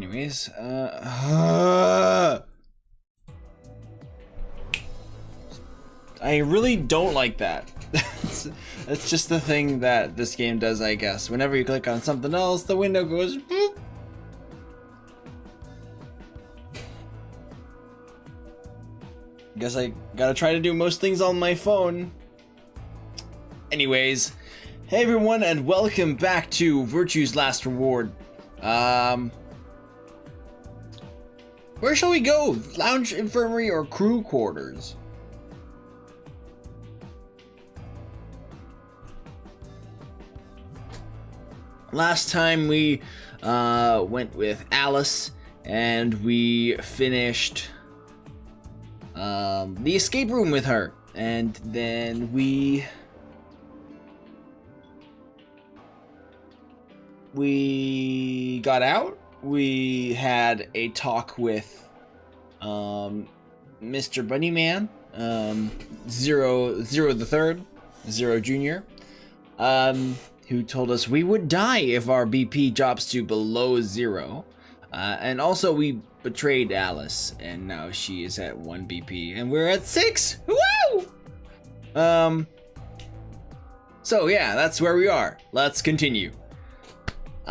Anyways, I really don't like that. That's just the thing that this game does, I guess. Whenever you click on something else, the window goes boop. Guess I gotta try to do most things on my phone. Anyways, hey everyone, and welcome back to Virtue's Last Reward. Where shall we go? Lounge, infirmary, or crew quarters? Last time we went with Alice, and we finished the escape room with her, and then we got out. We had a talk with Mr. Bunnyman, Zero the Third, Zero Junior, who told us we would die if our BP drops to below 0. And also we betrayed Alice, and now she is at 1 BP, and we're at 6. Woo! So yeah, that's where we are. Let's continue.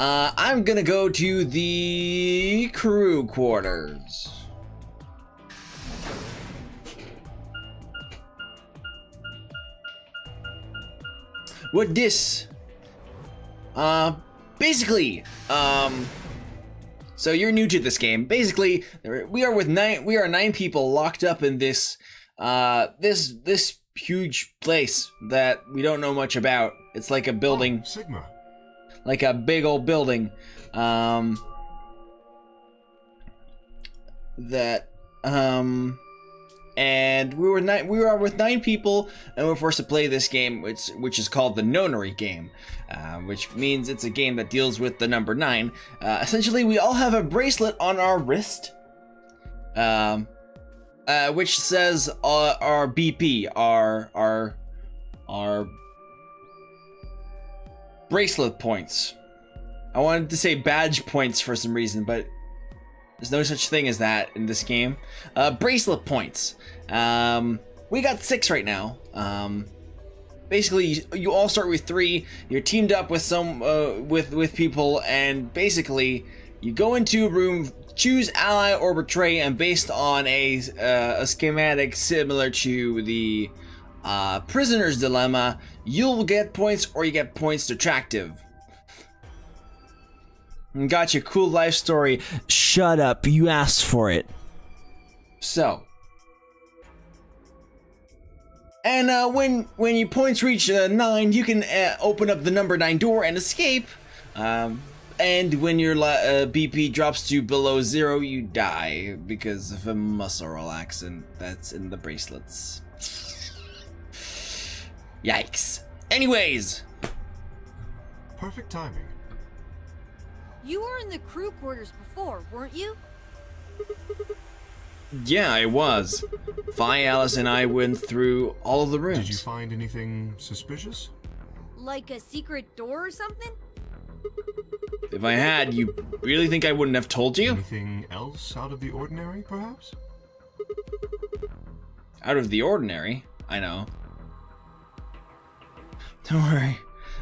I'm gonna go to the crew quarters. What this? Basically, so you're new to this game. Basically, we are 9 people locked up in this this huge place that we don't know much about. It's like a building. Sigma. Like a big old building. And we were with 9 people, and we were forced to play this game, which is called the Nonary game, which means it's a game that deals with the number 9. Essentially, we all have a bracelet on our wrist, which says our BP, our bracelet points. I wanted to say badge points for some reason, but there's no such thing as that in this game. Bracelet points. We got 6 right now. Basically, you all start with 3. You're teamed up with with people, and basically, you go into a room, choose ally or betray, and based on a schematic similar to the prisoner's dilemma, you'll get points or you get points detractive. Gotcha, cool life story. Shut up, you asked for it. So, and when your points reach 9, you can open up the number 9 door and escape. And when your BP drops to below 0, you die because of a muscle relaxant that's in the bracelets. Yikes. Anyways. Perfect timing. You were in the crew quarters before, weren't you? Yeah, I was. Vi, Alice, and I went through all of the rooms. Did you find anything suspicious? Like a secret door or something? If I had, you really think I wouldn't have told you? Anything else out of the ordinary, perhaps? Out of the ordinary? I know. Don't worry.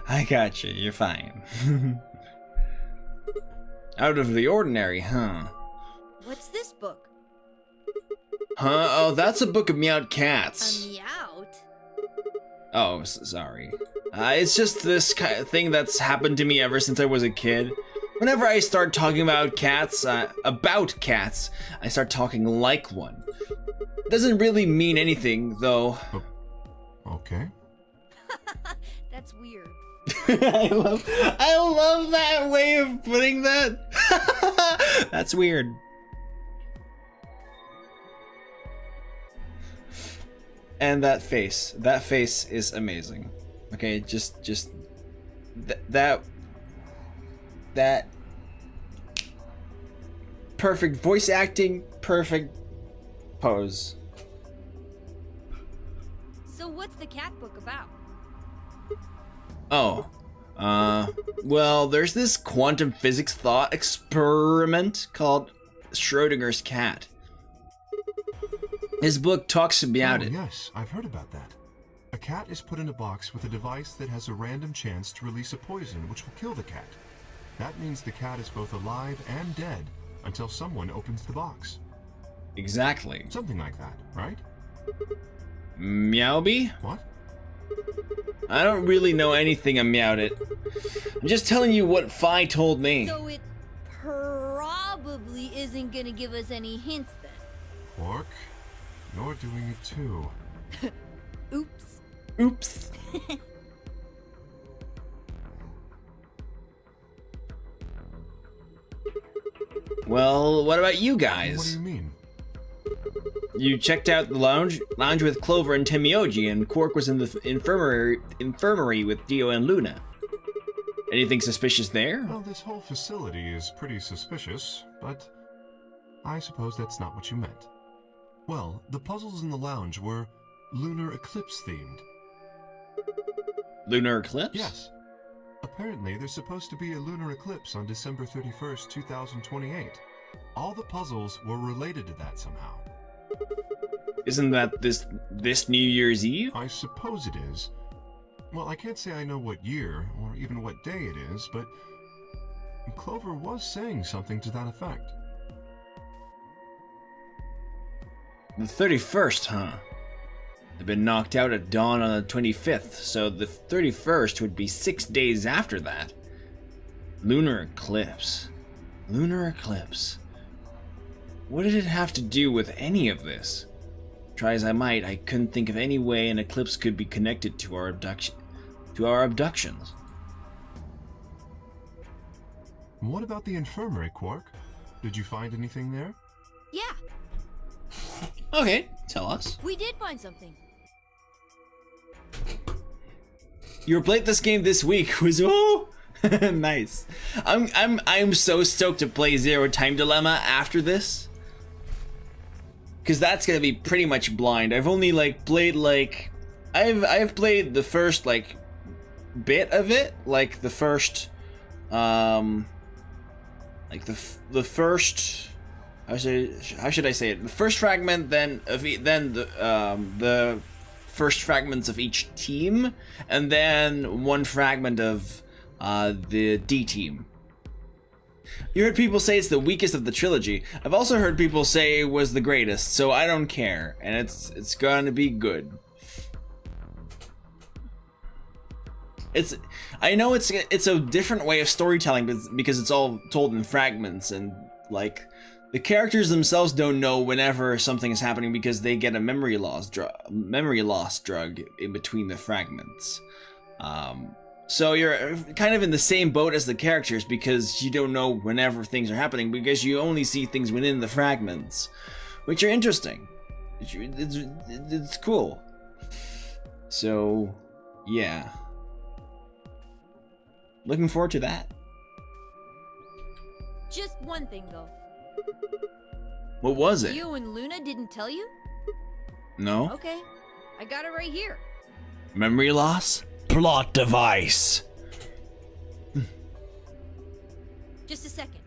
I got you. You're fine. Out of the ordinary, huh? What's this book? Huh? Oh, that's a book of meowed cats. A meowt? Oh, sorry. It's just this kind of thing that's happened to me ever since I was a kid. Whenever I start talking about cats, I start talking like one. Doesn't really mean anything, though. Okay. That's weird. I love that way of putting that. That's weird. And that face is amazing. Okay, just that perfect voice acting, perfect pose. So what's the cat book about? Oh, Well, there's this quantum physics thought experiment called Schrodinger's cat. His book talks about it. Yes, I've heard about that. A cat is put in a box with a device that has a random chance to release a poison which will kill the cat. That means the cat is both alive and dead until someone opens the box. Exactly. Something like that, right? Meowby? What? I don't really know anything about it. I'm just telling you what Phi told me. So it probably isn't gonna give us any hints then. Quark, you're doing it too. Oops. Oops. Well, what about you What do guys? you mean? You checked out the lounge with Clover and Temioji, and Quark was in the infirmary with Dio and Luna. Anything suspicious there? Well, this whole facility is pretty suspicious, but I suppose that's not what you meant. Well, the puzzles in the lounge were lunar eclipse themed. Lunar eclipse? Yes. Apparently, there's supposed to be a lunar eclipse on December 31st, 2028. All the puzzles were related to that somehow. Isn't that this New Year's Eve? I suppose it is. Well, I can't say I know what year, or even what day it is, but Clover was saying something to that effect. The 31st, huh? They've been knocked out at dawn on the 25th, so the 31st would be 6 days after that. Lunar eclipse. Lunar eclipse. What did it have to do with any of this? Try as I might, I couldn't think of any way an eclipse could be connected to our abductions. What about the infirmary, Quark? Did you find anything there? Yeah, Okay, tell us. we did find something. You played this game this week. Was nice. I'm so stoked to play Zero Time Dilemma after this, because that's gonna be pretty much blind. I've only played I've played the first bit of it, the first the first how should I say it? The first fragment, then the first fragments of each team, and then one fragment of the D team. You heard people say it's the weakest of the trilogy. I've also heard people say it was the greatest, so I don't care, and it's gonna be good. I know it's a different way of storytelling because it's all told in fragments, and the characters themselves don't know whenever something is happening because they get a memory loss drug in between the fragments. So you're kind of in the same boat as the characters because you don't know whenever things are happening because you only see things within the fragments, which are interesting. It's cool. So, yeah. Looking forward to that. Just one thing though. What was it? You and Luna didn't tell you? No? Okay, I got it right here. Memory loss? Plot device. Just a second.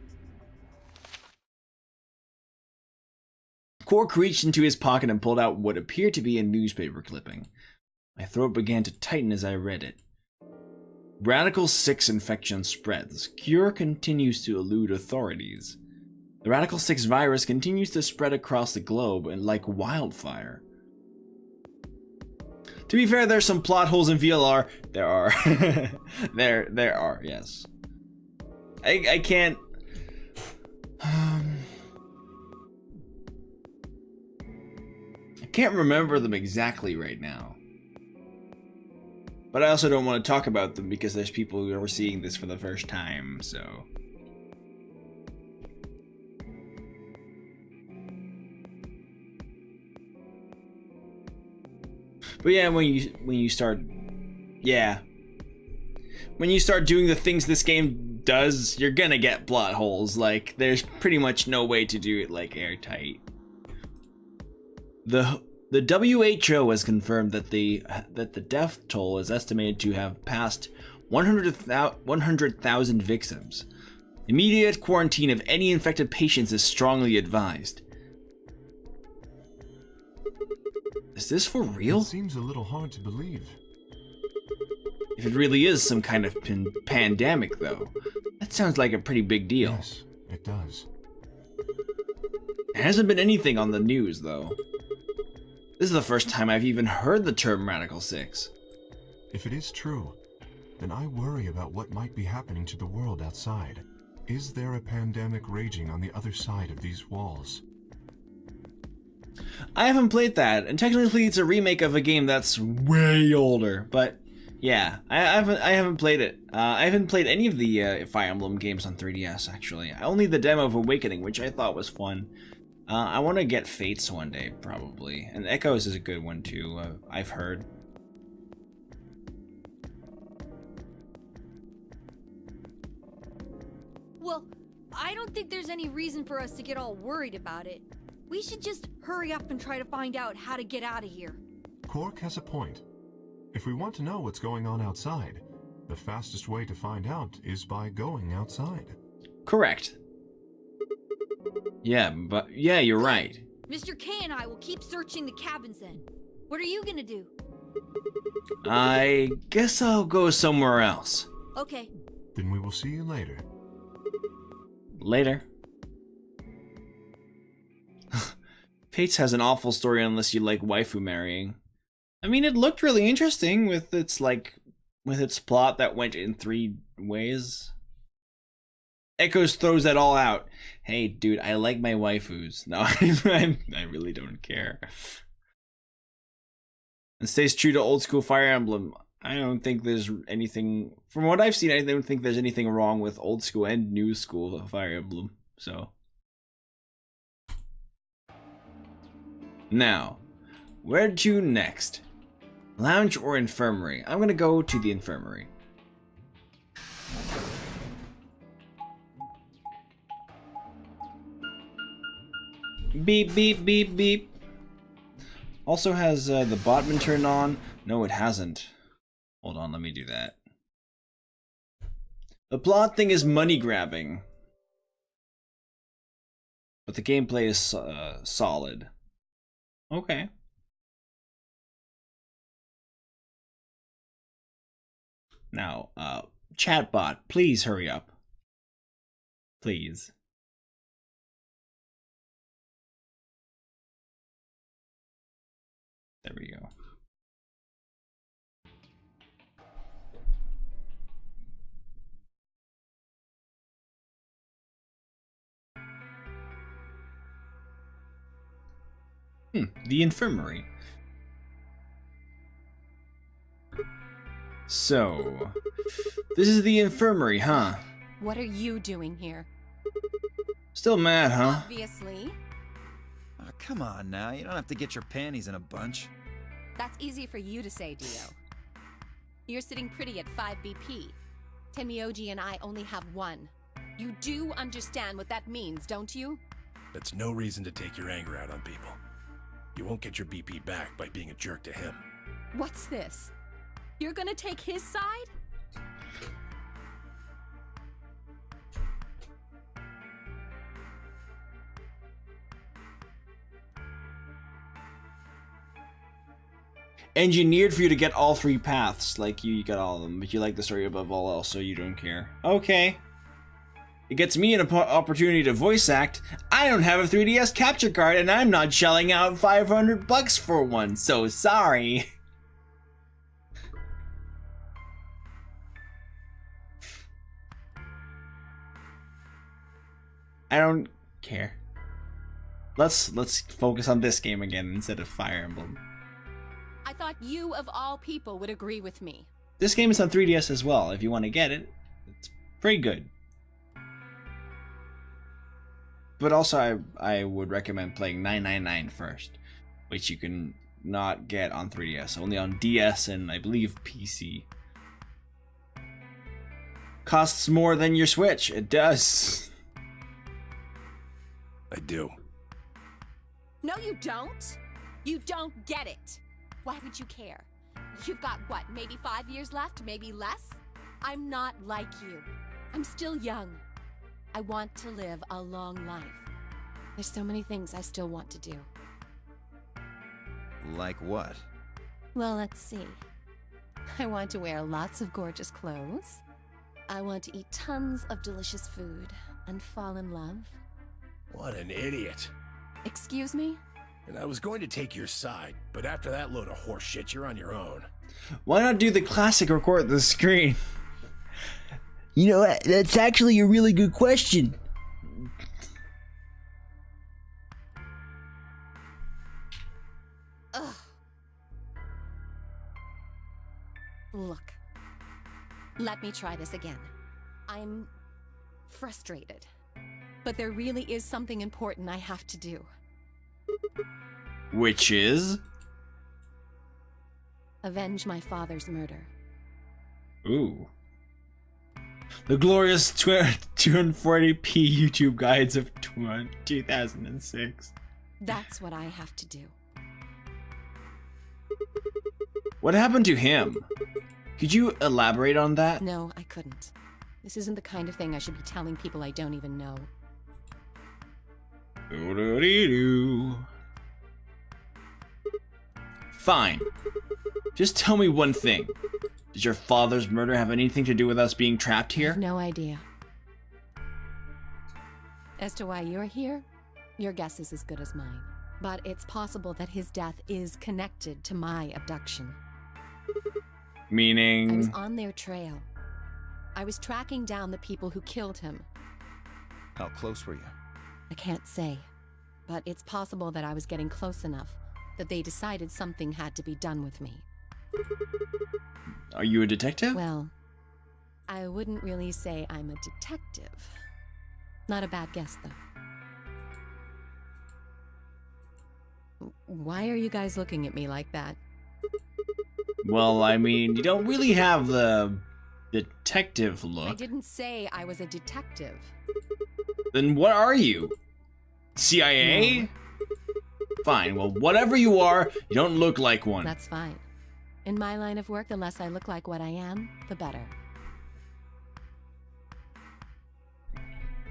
Quark reached into his pocket and pulled out what appeared to be a newspaper clipping. My throat began to tighten as I read it. Radical 6 infection spreads. Cure continues to elude authorities. The Radical 6 virus continues to spread across the globe and like wildfire. To be fair, there's some plot holes in VLR. There are. there are, yes. I can't... I can't remember them exactly right now. But I also don't want to talk about them because there's people who are seeing this for the first time, so... But yeah, when you start doing the things this game does, you're gonna get plot holes. There's pretty much no way to do it airtight. The WHO has confirmed that the death toll is estimated to have passed 100,000 victims. Immediate quarantine of any infected patients is strongly advised. Is this for real? It seems a little hard to believe. If it really is some kind of pandemic, though, that sounds like a pretty big deal. Yes, it does. There hasn't been anything on the news, though. This is the first time I've even heard the term Radical 6. If it is true, then I worry about what might be happening to the world outside. Is there a pandemic raging on the other side of these walls? I haven't played that, and technically it's a remake of a game that's way older, but yeah, I haven't played it. I haven't played any of the Fire Emblem games on 3DS, actually. Only the demo of Awakening, which I thought was fun. I want to get Fates one day, probably. And Echoes is a good one, too, I've heard. Well, I don't think there's any reason for us to get all worried about it. We should just hurry up and try to find out how to get out of here. Cork has a point. If we want to know what's going on outside, the fastest way to find out is by going outside. Correct. Yeah, but yeah, you're right. Mr. K and I will keep searching the cabins then. What are you gonna do? I guess I'll go somewhere else. Okay. Then we will see you later. Later. Fates has an awful story unless you like waifu marrying. I mean, it looked really interesting with its plot that went in 3 ways. Echoes throws that all out. Hey, dude, I like my waifus. No, I really don't care. And stays true to old school Fire Emblem. I don't think there's anything, from what I've seen, I don't think there's anything wrong with old school and new school Fire Emblem. So. Now, where to next? Lounge or infirmary? I'm gonna go to the infirmary. Beep, beep, beep, beep. Also has the botman turned on. No, it hasn't. Hold on, let me do that. The plot thing is money grabbing. But the gameplay is solid. Okay. Now, chatbot, please hurry up. Please. There we go. The infirmary. So, this is the infirmary, huh? What are you doing here? Still mad, huh? Obviously. Oh, come on now, you don't have to get your panties in a bunch. That's easy for you to say, Dio. You're sitting pretty at 5 BP. Tenmyoji and I only have 1. You do understand what that means, don't you? That's no reason to take your anger out on people. You won't get your BP back by being a jerk to him. What's this? You're gonna take his side? Engineered for you to get all 3 paths. Like, you got all of them, but you like the story above all else, so you don't care. Okay. It gets me an opportunity to voice act. I don't have a 3DS capture card, and I'm not shelling out $500 for one, so sorry. I don't care. Let's focus on this game again instead of Fire Emblem. I thought you, of all people, would agree with me. This game is on 3DS as well. If you want to get it, it's pretty good. But also, I would recommend playing 999 first, which you can not get on 3DS, only on DS and I believe PC. Costs more than your Switch. It does. I do. No, you don't. You don't get it. Why would you care? You've got, what, maybe 5 years left, maybe less? I'm not like you. I'm still young. I want to live a long life. There's so many things I still want to do. Like what? Well, let's see. I want to wear lots of gorgeous clothes. I want to eat tons of delicious food and fall in love. What an idiot. Excuse me? And I was going to take your side, but after that load of horse shit, you're on your own. Why not do the classic record the screen? You know what? That's actually a really good question. Ugh. Look. Let me try this again. I'm frustrated. But there really is something important I have to do. Which is? Avenge my father's murder. Ooh. The glorious 240p YouTube guides of 2006. That's what I have to do. What happened to him? Could you elaborate on that? No, I couldn't. This isn't the kind of thing I should be telling people I don't even know. Doo-doo-dee-doo. Fine. Just tell me one thing. Does your father's murder have anything to do with us being trapped I here? have no idea. As to why you're here, your guess is as good as mine. But it's possible that his death is connected to my abduction. I was Meaning... on their trail. I was tracking down the people who killed him. How close were you? I can't say, but it's possible that I was getting close enough that they decided something had to be done with me. Are you a detective? Well, I wouldn't really say I'm a detective. Not a bad guess, though. Why are you guys looking at me like that? Well, I mean, you don't really have the detective I look. didn't say I was a detective. Then what are you? CIA? No. Fine, well, whatever you are, you don't look like one. That's fine. In my line of work, the less I look like what I am, the better.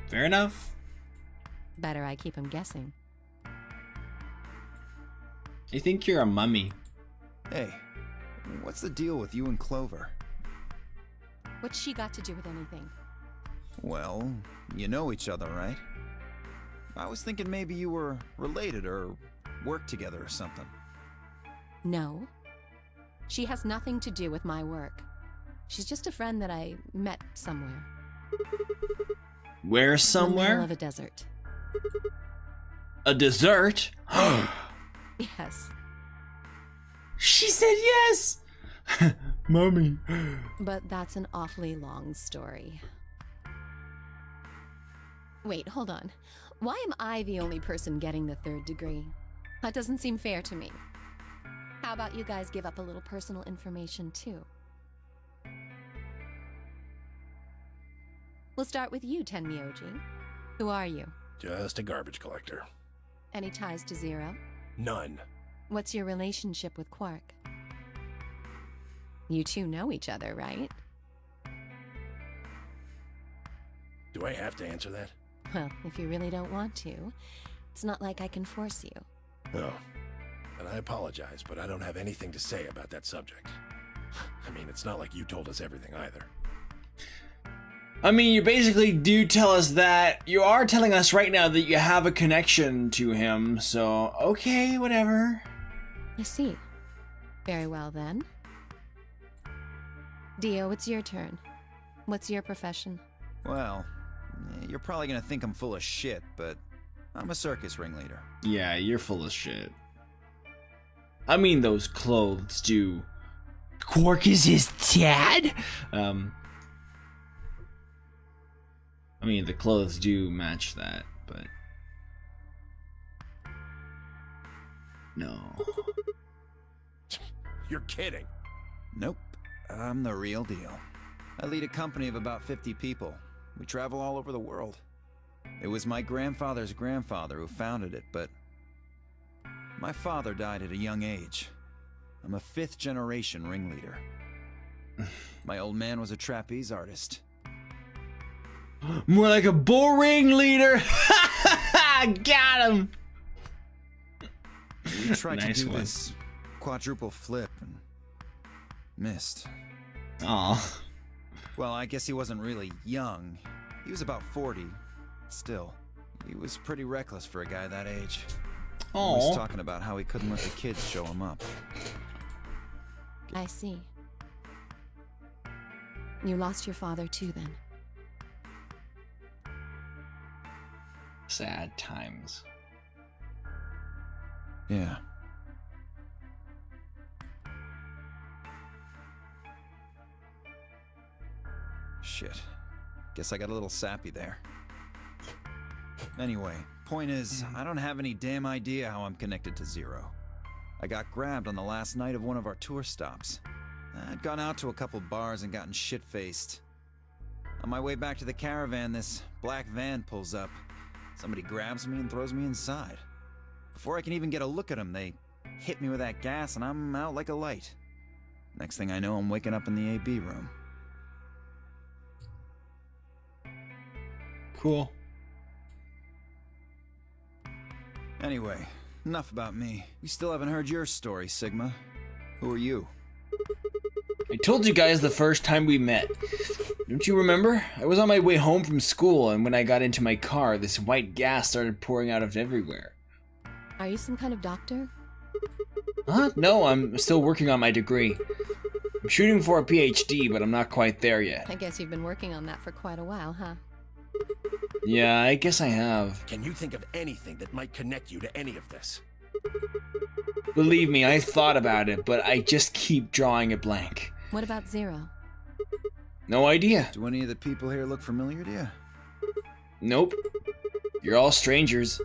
Fair enough. Better I keep him guessing. I think you're a mummy. Hey, what's the deal with you and Clover? What's she got to do with anything? Well, you know each other, right? I was thinking maybe you were related or worked together or something. No. She has nothing to do with my work. She's just a friend that I met somewhere. Where In the somewhere? middle of a desert. A dessert? Yes. She said yes! Mummy. But that's an awfully long story. Wait, hold on. Why am I the only person getting the 3rd degree? That doesn't seem fair to me. How about you guys give up a little personal information, too? We'll start with you, Tenmyoji. Who are you? Just a garbage collector. Any ties to Zero? None. What's your relationship with Quark? You two know each other, right? Do I have to answer that? Well, if you really don't want to, it's not like I can force you. No. And I apologize, but I don't have anything to say about that subject. I mean, it's not like you told us everything either. I mean, you basically do tell us that. You are telling us right now that you have a connection to him, so okay, whatever. I see. Very well, then. Dio, it's your turn. What's your profession? Well, you're probably gonna think I'm full of shit, but I'm a circus ringleader. Yeah, you're full of shit. I mean, those clothes do. Quark is his dad? I mean, the clothes do match that, but... No. You're kidding. Nope, I'm the real deal. I lead a company of about 50 people. We travel all over the world. It was my grandfather's grandfather who founded it, but my father died at a young age. I'm a 5th generation ringleader. My old man was a trapeze artist. More like a bull ring leader. Got him. We tried Nice to do one. this quadruple flip and missed. Aw. Well, I guess he wasn't really young. He was about 40. Still, he was pretty reckless for a guy that age. Always Aw. talking about how he couldn't let the kids show him up. I see. You lost your father too, then. Sad times. Yeah. Shit. Guess I got a little sappy there. Anyway, point is, I don't have any damn idea how I'm connected to Zero. I got grabbed on the last night of one of our tour stops. I'd gone out to a couple bars and gotten shit-faced. On my way back to the caravan, this black van pulls up. Somebody grabs me and throws me inside. Before I can even get a look at them, they hit me with that gas and I'm out like a light. Next thing I know, I'm waking up in the AB room. Cool. Anyway, enough about me. We still haven't heard your story, Sigma. Who are you? I told you guys the first time we met. Don't you remember? I was on my way home from school, and when I got into my car, this white gas started pouring out of everywhere. Are you some kind of doctor? Huh? No, I'm still working on my degree. I'm shooting for a PhD, but I'm not quite there yet. I guess you've been working on that for quite a while, huh? Yeah, I guess I have. Can you think of anything that might connect you to any of this? Believe me, I thought about it, but I just keep drawing a blank. What about Zero? No idea. Do any of the people here look familiar to you? Nope. You're all strangers.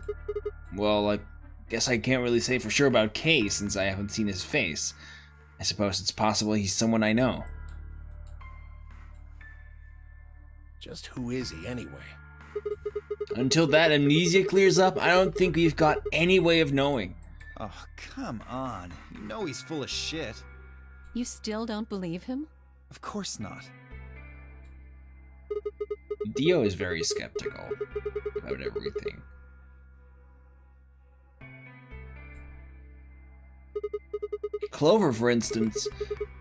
Well, I guess I can't really say for sure about Kay since I haven't seen his face. I suppose it's possible he's someone I know. Just who is he anyway? Until that amnesia clears up, I don't think we've got any way of knowing. Oh, come on. You know he's full of shit. You still don't believe him? Of course not. Dio is very skeptical about everything. Clover, for instance,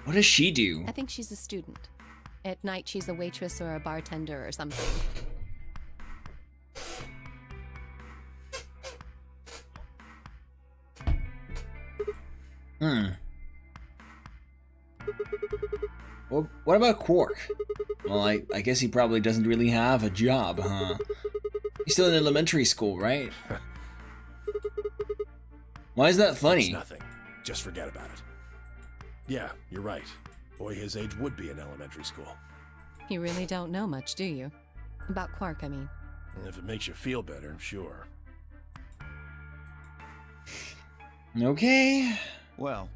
what does she do? I think she's a student. At night, she's a waitress or a bartender or something. Well, what about Quark? Well, I guess he probably doesn't really have a job, huh? He's still in elementary school, right? Why is that It's funny? nothing. Just forget about it. Yeah, you're right. Boy his age would be in elementary school. You really don't know much, do you? About Quark, I mean. And if it makes you feel better, sure. Okay. Well,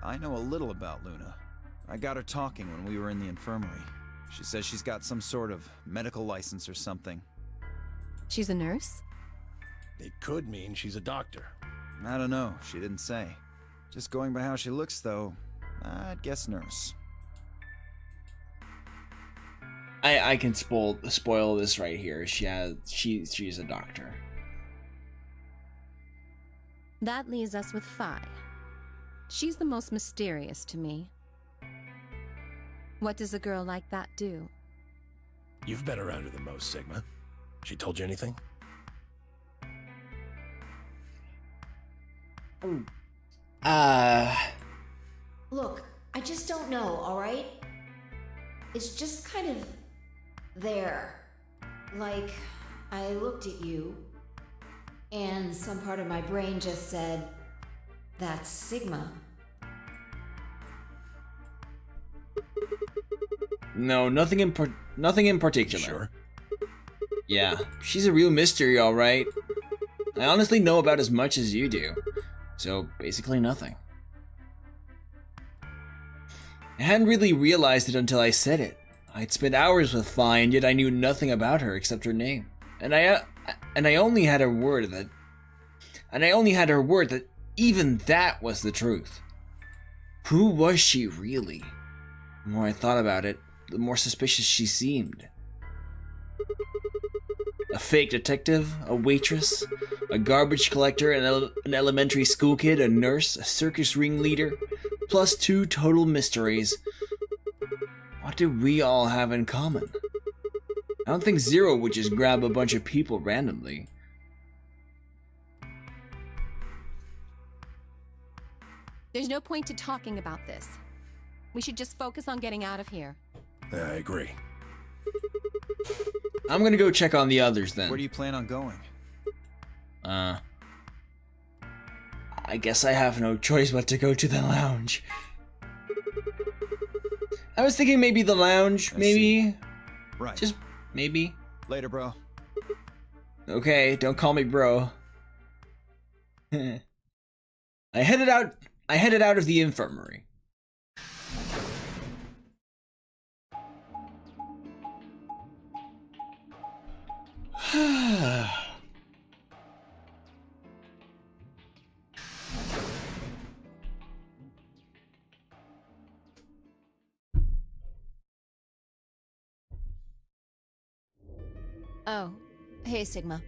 I know a little about Luna. I got her talking when we were in the infirmary. She says she's got some sort of medical license or something. She's a nurse? It could mean she's a doctor. I don't know, she didn't say. Just going by how she looks, though, I'd guess nurse. I can spoil this right here. She's a doctor. That leaves us with Phi. She's the most mysterious to me. What does a girl like that do? You've been around her the most, Sigma. She told you anything? Look, I just don't know, alright? It's just kind of there. Like, I looked at you, and some part of my brain just said, that's Sigma. No, nothing in particular. Sure. Yeah, she's a real mystery, all right. I honestly know about as much as you do, so basically nothing. I hadn't really realized it until I said it. I'd spent hours with Phi, and yet I knew nothing about her except her name. And I only had her word that even that was the truth. Who was she really? The more I thought about it, the more suspicious she seemed. A fake detective, a waitress, a garbage collector, an elementary school kid, a nurse, a circus ringleader, plus 2 total mysteries. What do we all have in common? I don't think Zero would just grab a bunch of people randomly. There's no point to talking about this. We should just focus on getting out of here. I agree. I'm gonna go check on the others then. Where do you plan on going? I guess I have no choice but to go to the lounge. I was thinking maybe the lounge, I maybe. see. Right. Just maybe. Later, bro. Okay, don't call me bro. I headed out of the infirmary. Oh, hey, Sigma.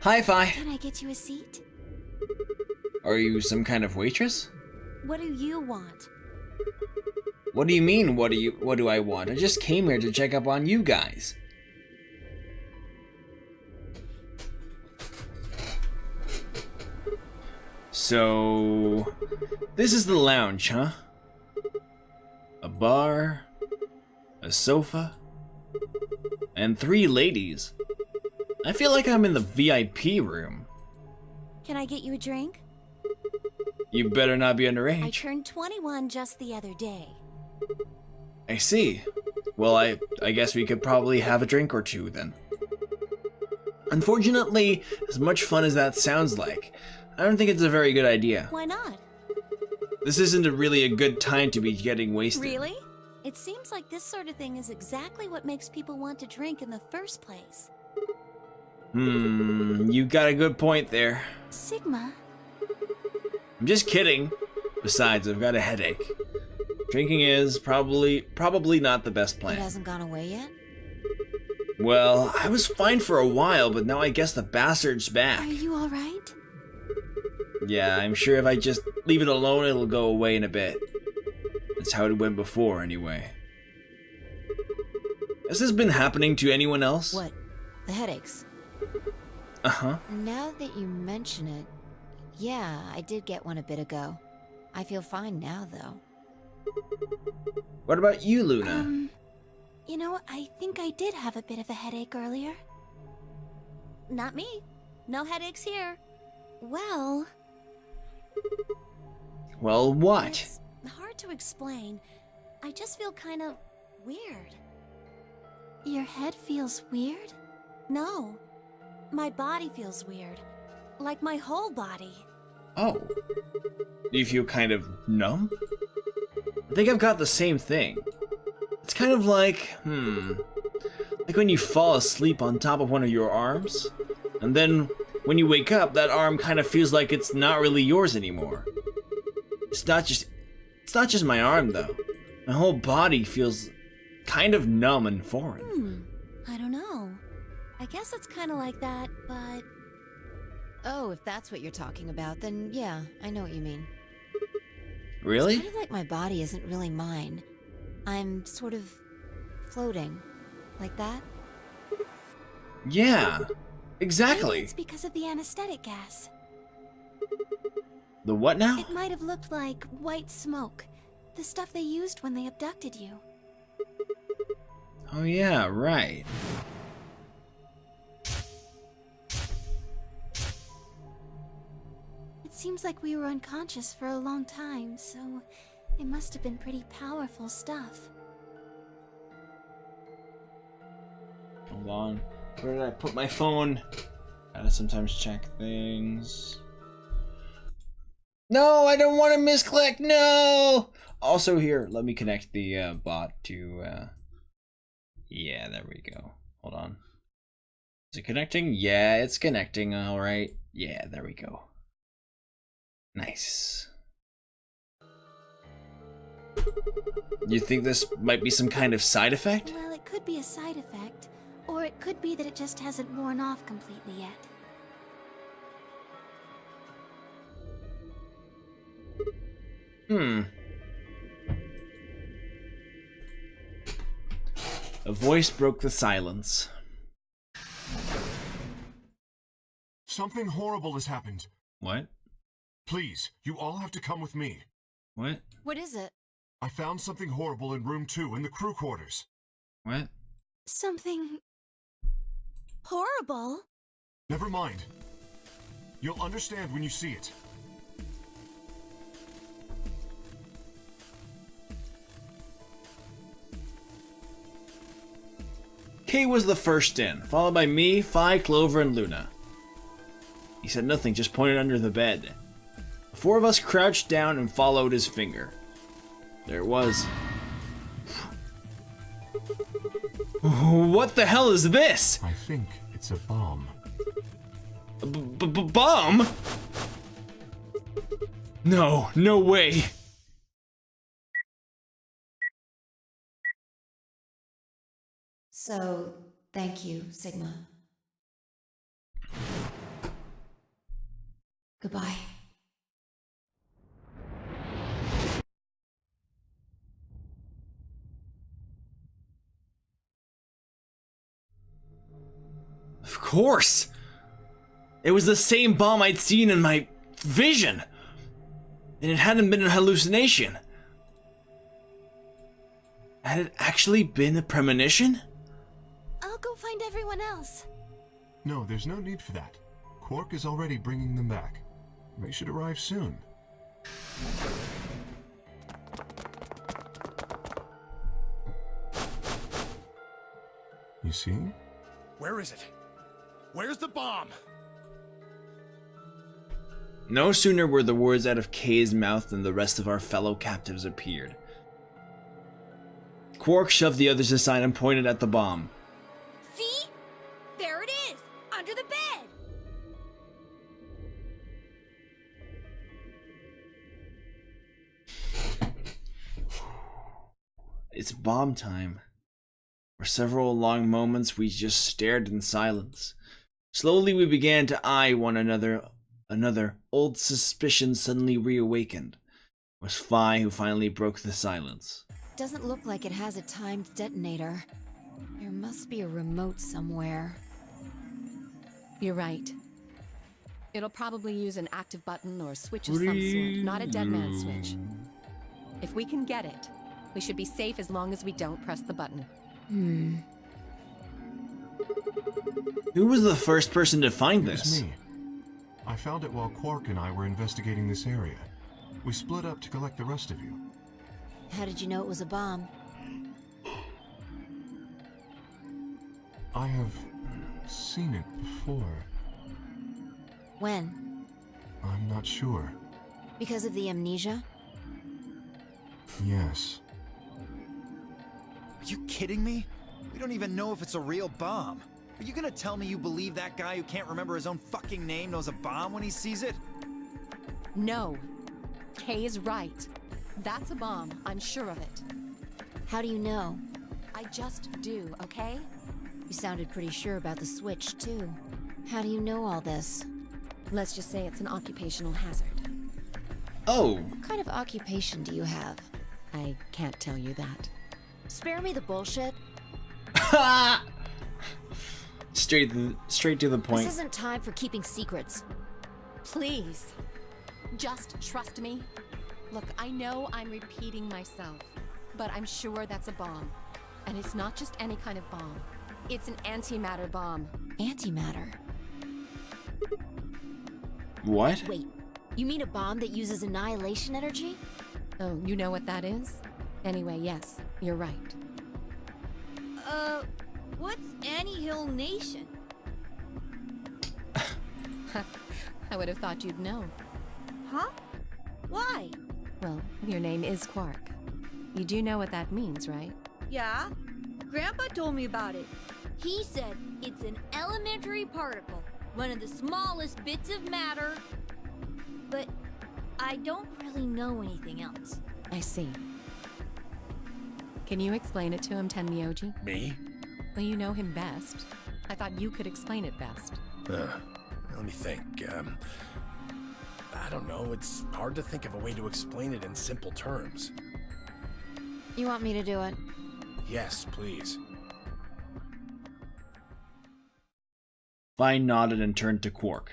Hi-fi. Can I get you a seat? Are you some kind of waitress? What do you want? What do you mean, what do I want? I just came here to check up on you guys. So, this is the lounge, huh? A bar, a sofa, and 3 ladies. I feel like I'm in the VIP room. Can I get you a drink? You better not be I underage. turned 21 just the other day. I see. Well, I guess we could probably have a drink or two then. Unfortunately, as much fun as that sounds like, I don't think it's a very good idea. Why not? This isn't really a good time to be getting wasted. Really? It seems like this sort of thing is exactly what makes people want to drink in the first place. You got a good point there. Sigma, I'm just kidding. Besides, I've got a headache. Drinking is probably not the best It plan. hasn't gone away yet? Well, I was fine for a while, but now I guess the bastard's back. are you alright? Yeah, I'm sure if I just leave it alone, it'll go away in a bit. That's how it went before, anyway. Has this been happening to anyone else? What? The headaches? Uh-huh. Now that you mention it, yeah, I did get one a bit ago. I feel fine now, though. What about you, Luna? You know, I think I did have a bit of a headache earlier. Not me. No headaches here. Well, Well, what? it's hard to explain. I just feel kind of weird. Your head feels weird? No. My body feels weird. Like my whole body. Oh. Do you feel kind of numb? I think I've got the same thing. It's kind of like when you fall asleep on top of one of your arms, and then when you wake up, that arm kind of feels like it's not really yours anymore. It's not just my arm though. My whole body feels kind of numb and foreign. I don't know. I guess it's kind of like that, but Oh, if that's what you're talking about, then yeah, I know what you mean. Really? It's kind of like my body isn't really mine. I'm sort of floating. Like that? Yeah. maybe Exactly. it's because of the anesthetic gas. The what now? It might have looked like white smoke. The stuff they used when they abducted you. Oh yeah, right. It seems like we were unconscious for a long time, so it must have been pretty powerful stuff. Hold on. Where did I put my phone? Gotta sometimes check things. No, I don't want to misclick. No. Also, here, let me connect the bot to. Yeah, there we go. Hold on. Is it connecting? Yeah, it's connecting. All right. Yeah, there we go. Nice. You think this might be some kind of side effect? Well, it could be a side effect, or it could be that it just hasn't worn off completely yet. A voice broke the silence. Something horrible has happened. What? Please, you all have to come with me. What? What is it? I found something horrible in room 2 in the crew quarters. What? Something... horrible? Never mind. You'll understand when you see it. Kay was the first in, followed by me, Phi, Clover, and Luna. He said nothing, just pointed under the bed. The 4 of us crouched down and followed his finger. There it was. What the hell is this? I think it's a bomb. Bomb? No, no way. So, thank you, Sigma. Goodbye. Of course. It was the same bomb I'd seen in my vision. And it hadn't been a hallucination. Had it actually been a premonition? I'll go find everyone else. No, there's no need for that. Quark is already bringing them back. They should arrive soon. You see? Where is it? Where's the bomb? No sooner were the words out of Kay's mouth than the rest of our fellow captives appeared. Quark shoved the others aside and pointed at the bomb. See? There it is! Under the bed! It's bomb time. For several long moments we just stared in silence. Slowly we began to eye one another. Another old suspicion suddenly reawakened. It was Phi who finally broke the silence. Doesn't look like it has a timed detonator. There must be a remote somewhere. You're right. It'll probably use an active button or switch of some sort, not a dead man switch. If we can get it, we should be safe as long as we don't press the button. Who was the first person to find It was this? me. I found it while Quark and I were investigating this area. We split up to collect the rest of you. How did you know it was a bomb? I have seen it before. When? I'm not sure. Because of the amnesia? Yes. Are you kidding me? We don't even know if it's a real bomb. Are you gonna tell me you believe that guy who can't remember his own fucking name knows a bomb when he sees it? No. Kay is right. That's a bomb, I'm sure of it. How do you know? I just do, okay? You sounded pretty sure about the switch, too. How do you know all this? Let's just say it's an occupational hazard. Oh. What kind of occupation do you have? I can't tell you that. Spare me the bullshit. Straight to the point. This isn't time for keeping secrets. Please, just trust me. Look, I know I'm repeating myself, but I'm sure that's a bomb. And it's not just any kind of bomb. It's an antimatter bomb. Antimatter? What? Wait, you mean a bomb that uses annihilation energy? Oh, you know what that is? Anyway, yes, you're right. What's Annie-Hill Nation? I would have thought you'd know. Huh? Why? Well, your name is Quark. You do know what that means, right? Yeah? Grandpa told me about it. He said it's an elementary particle, one of the smallest bits of matter. But I don't really know anything else. I see. Can you explain it to him, Tenmyoji? Me? Well, you know him best. I thought you could explain it best. Let me think. I don't know. It's hard to think of a way to explain it in simple terms. You want me to do it? Yes, please. Vine nodded and turned to Quark.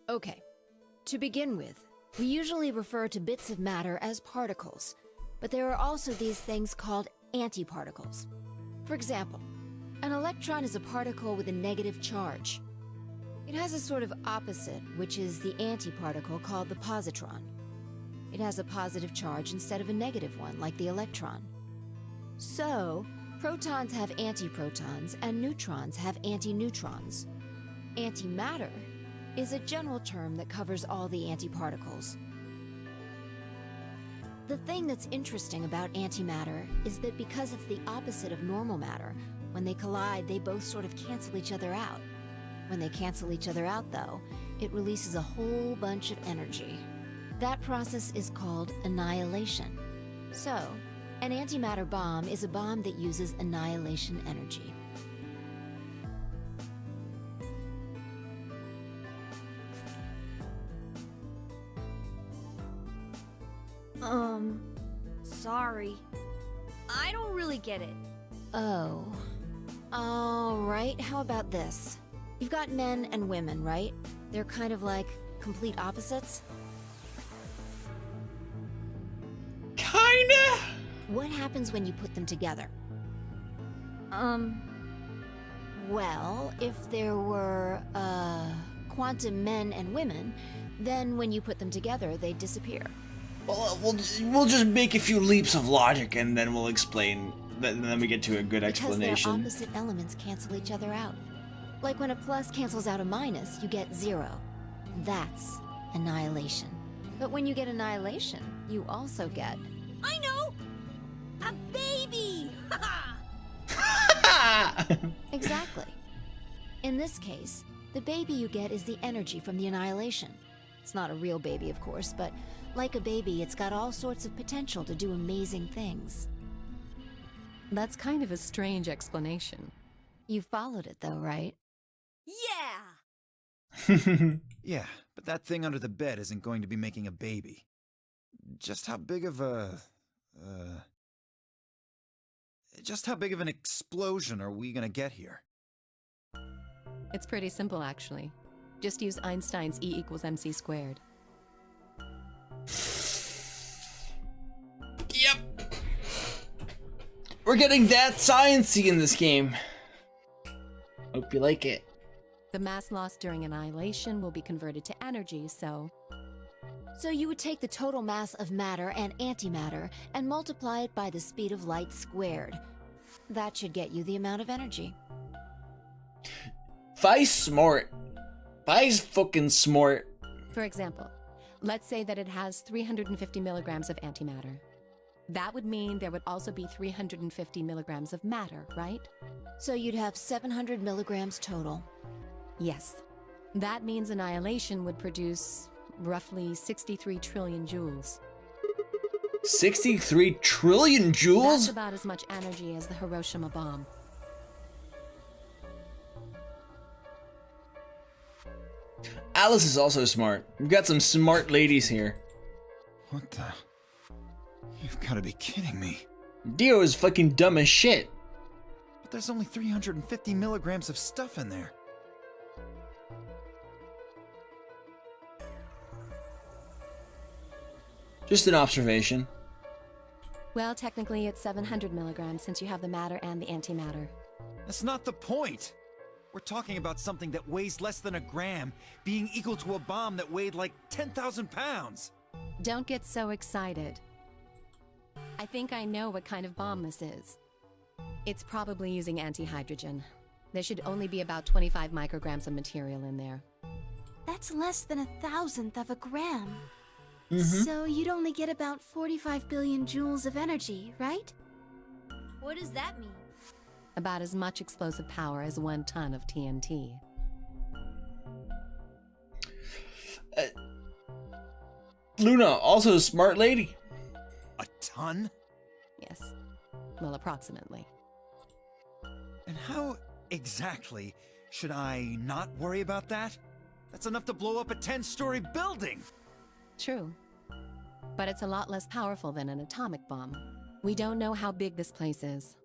Okay. To begin with, we usually refer to bits of matter as particles, but there are also these things called antiparticles. For example, an electron is a particle with a negative charge. It has a sort of opposite, which is the antiparticle called the positron. It has a positive charge instead of a negative one, like the electron. So, protons have antiprotons and neutrons have antineutrons. Antimatter is a general term that covers all the antiparticles. The thing that's interesting about antimatter is that because it's the opposite of normal matter, when they collide, they both sort of cancel each other out. When they cancel each other out, though, it releases a whole bunch of energy. That process is called annihilation. So, an antimatter bomb is a bomb that uses annihilation energy. Sorry. I don't really get it. Oh. Alright, how about this? You've got men and women, right? They're kind of like complete opposites? Kinda? What happens when you put them together? Well, if there were, quantum men and women, then when you put them together, they disappear. Well, we'll just make a few leaps of logic and then we'll explain. Then we get to a good explanation. Because their opposite elements cancel each other out. Like when a plus cancels out a minus, you get 0. That's annihilation. But when you get annihilation, you also get... I know! A baby! Exactly. In this case, the baby you get is the energy from the annihilation. It's not a real baby, of course, but like a baby, it's got all sorts of potential to do amazing things. That's kind of a strange explanation. You followed it though, right? Yeah! Yeah, but that thing under the bed isn't going to be making a baby. Just how big of a... just how big of an explosion are we gonna get here? It's pretty simple, actually. Just use Einstein's E equals mc squared. Yep. We're getting that sciencey in this game. Hope you like it. The mass lost during annihilation will be converted to energy, so... So you would take the total mass of matter and antimatter and multiply it by the speed of light squared. That should get you the amount of energy. Vi's smart. Vi's fucking smart. For example, let's say that it has 350 milligrams of antimatter. That would mean there would also be 350 milligrams of matter, right? So you'd have 700 milligrams total. Yes. That means annihilation would produce roughly 63 trillion joules. 63 trillion That's joules? about as much energy as the Hiroshima bomb. Alice is also smart. We've got some smart ladies here. What the... You've gotta be kidding me. Dio is fucking dumb as shit. But there's only 350 milligrams of stuff in there. Just an observation. Well, technically it's 700 milligrams since you have the matter and the antimatter. That's not the point. We're talking about something that weighs less than a gram being equal to a bomb that weighed like 10,000 pounds. Don't get so excited. I think I know what kind of bomb this is. It's probably using antihydrogen. There should only be about 25 micrograms of material in there. That's less than 1,000th of a gram. Mm-hmm. So you'd only get about 45 billion joules of energy, right? What does that mean? About as much explosive power as 1 ton of TNT. Luna, also a smart lady. A ton? Yes. Well, approximately. And how exactly should I not worry about that? That's enough to blow up a 10-story building! True. But it's a lot less powerful than an atomic bomb. We don't know how big this place is.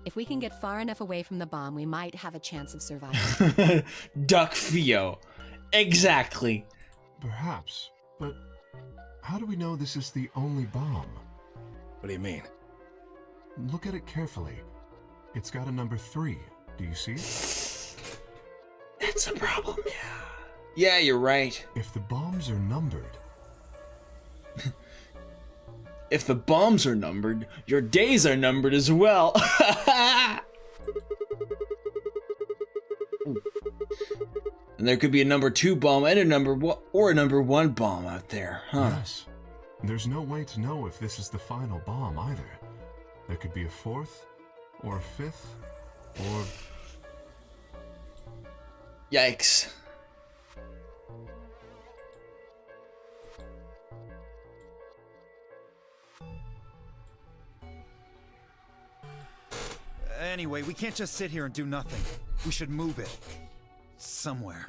If we can get far enough away from the bomb, we might have a chance of surviving. Duck Theo. Exactly. Perhaps, but how do we know this is the only bomb? What do you mean? Look at it carefully. It's got a number 3. Do you see it? That's a problem, yeah. Yeah, you're right. If the bombs are numbered, If the bombs are numbered, your days are numbered as well. And there could be a number 2 bomb and a number 1 bomb out there, huh? yes. There's no way to know if this is the final bomb either. There could be a 4th, or a 5th, or... Yikes. Anyway, we can't just sit here and do nothing. We should move it. Somewhere.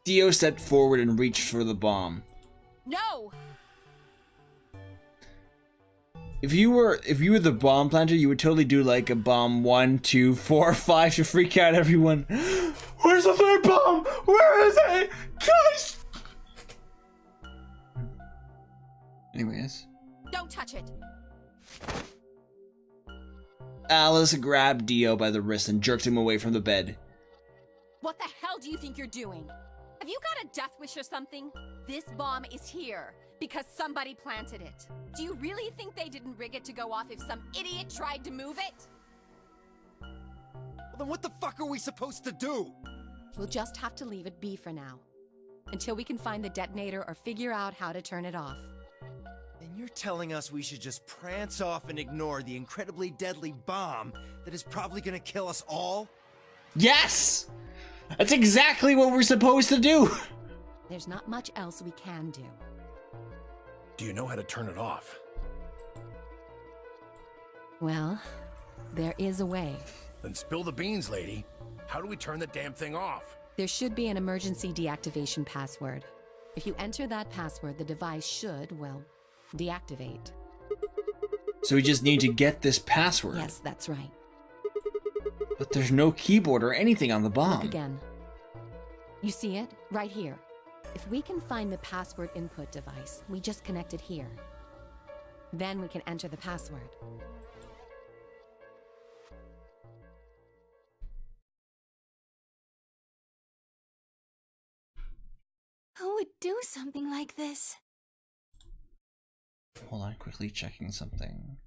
Dio stepped forward and reached for the bomb. No! If you were the bomb planter, you would totally do like a bomb 1, 2, 4, 5 to freak out everyone. Where's the 3rd bomb? Where is it? Guys! Anyways. Don't touch it! Alice grabbed Dio by the wrist and jerked him away from the bed. What the hell do you think you're doing? Have you got a death wish or something? This bomb is here because somebody planted it. Do you really think they didn't rig it to go off if some idiot tried to move it? Well, then what the fuck are we supposed to do? We'll just have to leave it be for now. Until we can find the detonator or figure out how to turn it off. And you're telling us we should just prance off and ignore the incredibly deadly bomb that is probably gonna kill us all? Yes! That's exactly what we're supposed to do! There's not much else we can do. Do you know how to turn it off? Well, there is a way. Then spill the beans, lady. How do we turn the damn thing off? There should be an emergency deactivation password. If you enter that password, the device should, well, deactivate. So we just need to get this password. Yes, that's right. But there's no keyboard or anything on the bomb. Look again. You see it? Right here. If we can find the password input device, we just connect it here. Then we can enter the password. Who would do something like this? Hold on, quickly checking something.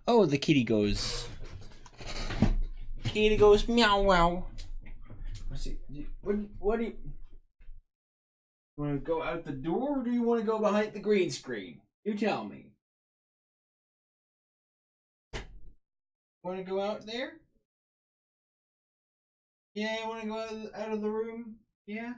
Oh, the kitty goes. Kitty goes meow wow. Let's see. What do you want to go out the door, or do you want to go behind the green screen? You tell me. Want to go out there? Yeah, you want to go out of the room? Yeah.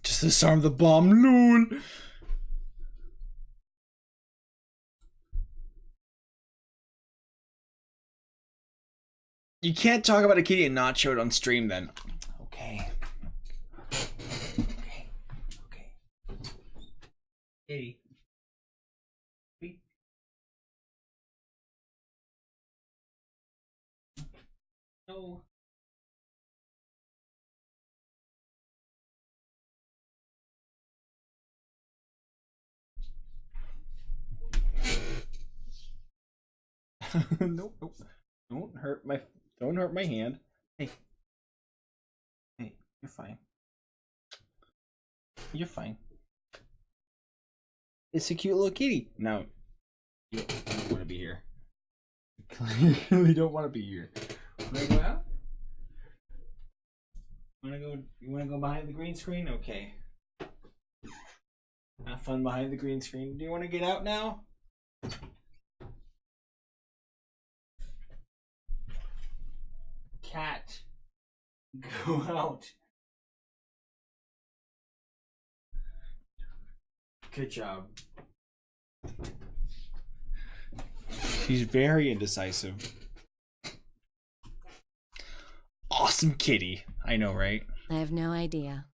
Just disarm the bomb, lol. You can't talk about a kitty and not show it on stream then. Okay. Okay. Kitty. Wait. No. Nope, nope. Don't hurt my hand. Hey. Hey, you're fine. You're fine. It's a cute little kitty. No. You don't want to be here. You clearly don't want to be here. Wanna go out? You wanna go behind the green screen? Okay. Have fun behind the green screen. Do you wanna get out now? Cat. Go out. Good job. She's very indecisive. Awesome kitty. I know, right? I have no idea.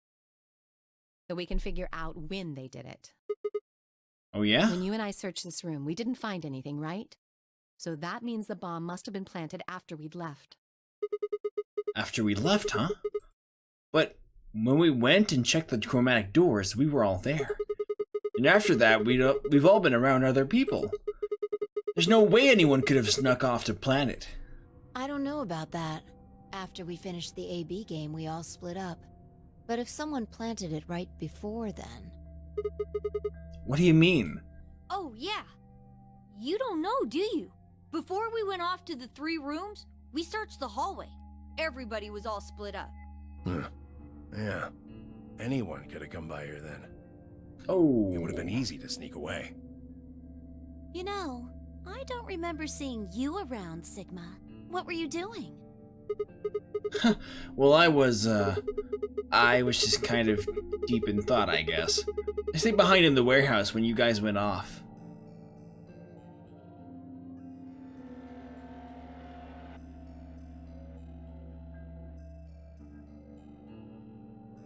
But we can figure out when they did it. Oh, yeah? When you and I searched this room, we didn't find anything, right? So that means the bomb must have been planted after we'd left. After we left, huh? But when we went and checked the chromatic doors, we were all there. And after that, we've all been around other people. There's no way anyone could have snuck off to plant it. I don't know about that. After we finished the AB game, we all split up. But if someone planted it right before then... What do you mean? Oh, yeah. You don't know, do you? Before we went off to the 3 rooms, we searched the hallway. Everybody was all split up. Yeah. Anyone could have come by here then. Oh. It would have been easy to sneak away. You know, I don't remember seeing you around, Sigma. What were you doing? Well, I was just kind of deep in thought, I guess. I stayed behind in the warehouse when you guys went off.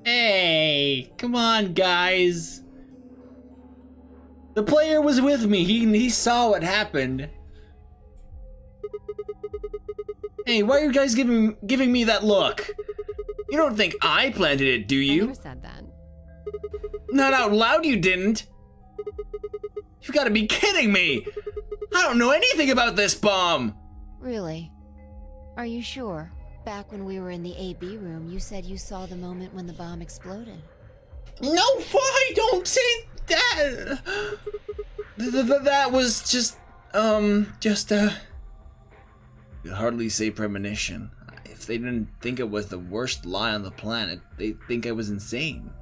Hey, come on, guys. The player was with me. He saw what happened. Hey, why are you guys giving me that look? You don't think I planted it, do I you? never said that. Not out loud, you didn't. You've got to be kidding me. I don't know anything about this bomb. Really? Are you sure? Back when we were in the AB room, you said you saw the moment when the bomb exploded. No, why? Don't say that. That was just you'd hardly say premonition. If they didn't think it was the worst lie on the planet, they'd think I was insane.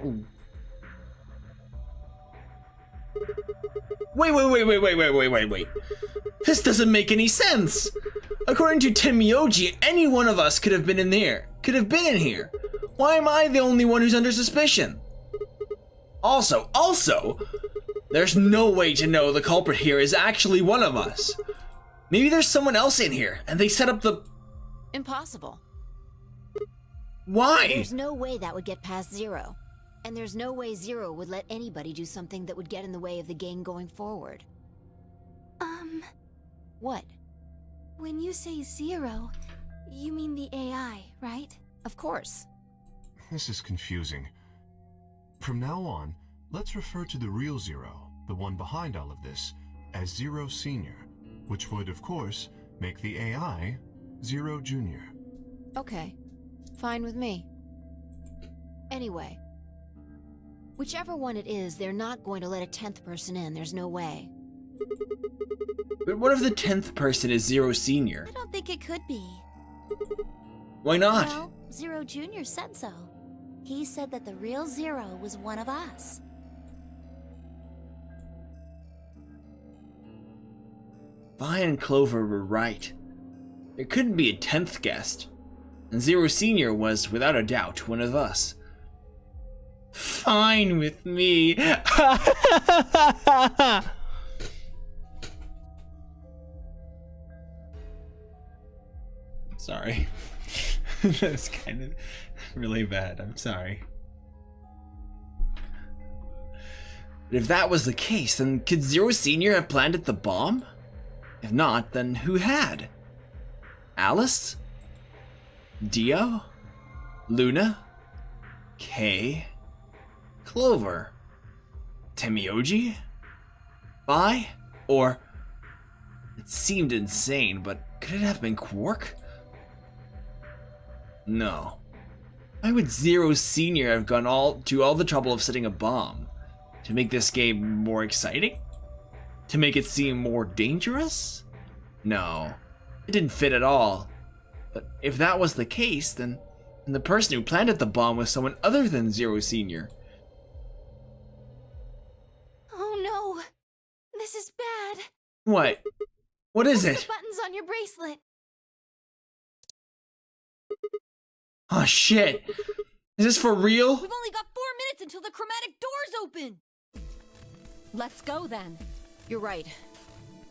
Ooh. Wait. This doesn't make any sense. According to Tenmyoji, any one of us could have been in here. Why am I the only one who's under suspicion? Also, there's no way to know the culprit here is actually one of us. Maybe there's someone else in here, and they set up the... Impossible. Why? There's no way that would get past Zero. And there's no way Zero would let anybody do something that would get in the way of the game going forward. What? When you say Zero, you mean the AI, right? Of course. This is confusing. From now on, let's refer to the real Zero, the one behind all of this, as Zero Senior, which would, of course, make the AI Zero Junior. Okay. Fine with me. Anyway. Whichever one it is, they're not going to let a 10th person in. There's no way. But what if the 10th person is Zero Senior? I don't think it could be. Why not? Well, Zero Junior said so. He said that the real Zero was one of us. Vi and Clover were right. There couldn't be a 10th guest. And Zero Senior was, without a doubt, one of us. Fine with me. Sorry. That's kind of really bad. I'm sorry. But if that was the case, then could Zero Senior have planted the bomb? If not, then who had? Alice? Dio? Luna? Kay? Clover? Tenmyoji? Vi? Or... It seemed insane, but could it have been Quark? No. Why would Zero Senior have gone to all the trouble of setting a bomb? To make this game more exciting? To make it seem more dangerous? No, it didn't fit at all. But if that was the case, then the person who planted the bomb was someone other than Zero Senior. Oh no! This is bad. What? What is Press it? the buttons on your bracelet. Oh shit! Is this for real? We've only got 4 minutes until the chromatic doors open! Let's go then. You're right.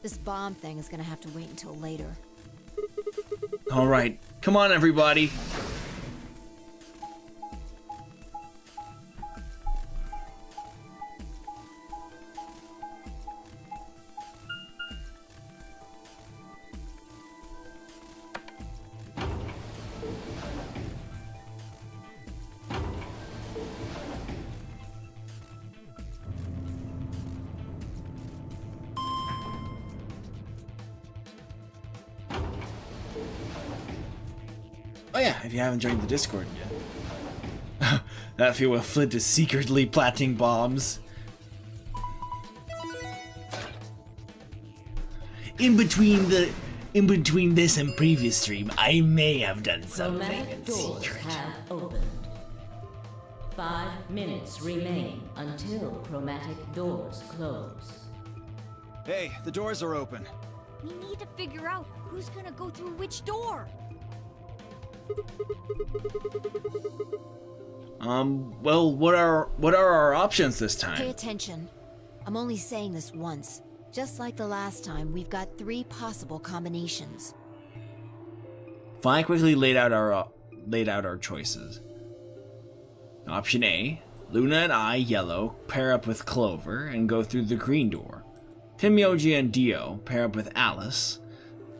This bomb thing is gonna have to wait until later. Alright, come on everybody. Oh yeah, if you haven't joined the Discord yet. That feel with Flint is secretly planting bombs. In between this and previous stream, I may have done something Chromatic in doors secret. have opened. 5 minutes remain until chromatic doors close. Hey, the doors are open. We need to figure out who's gonna go through which door. Well, what are our options this Pay time? attention. I'm only saying this once. Just like the last time, we've got 3 possible combinations. Fine quickly laid out our choices. Option A, Luna and I, yellow, pair up with Clover and go through the green door. Timyoji and Dio pair up with Alice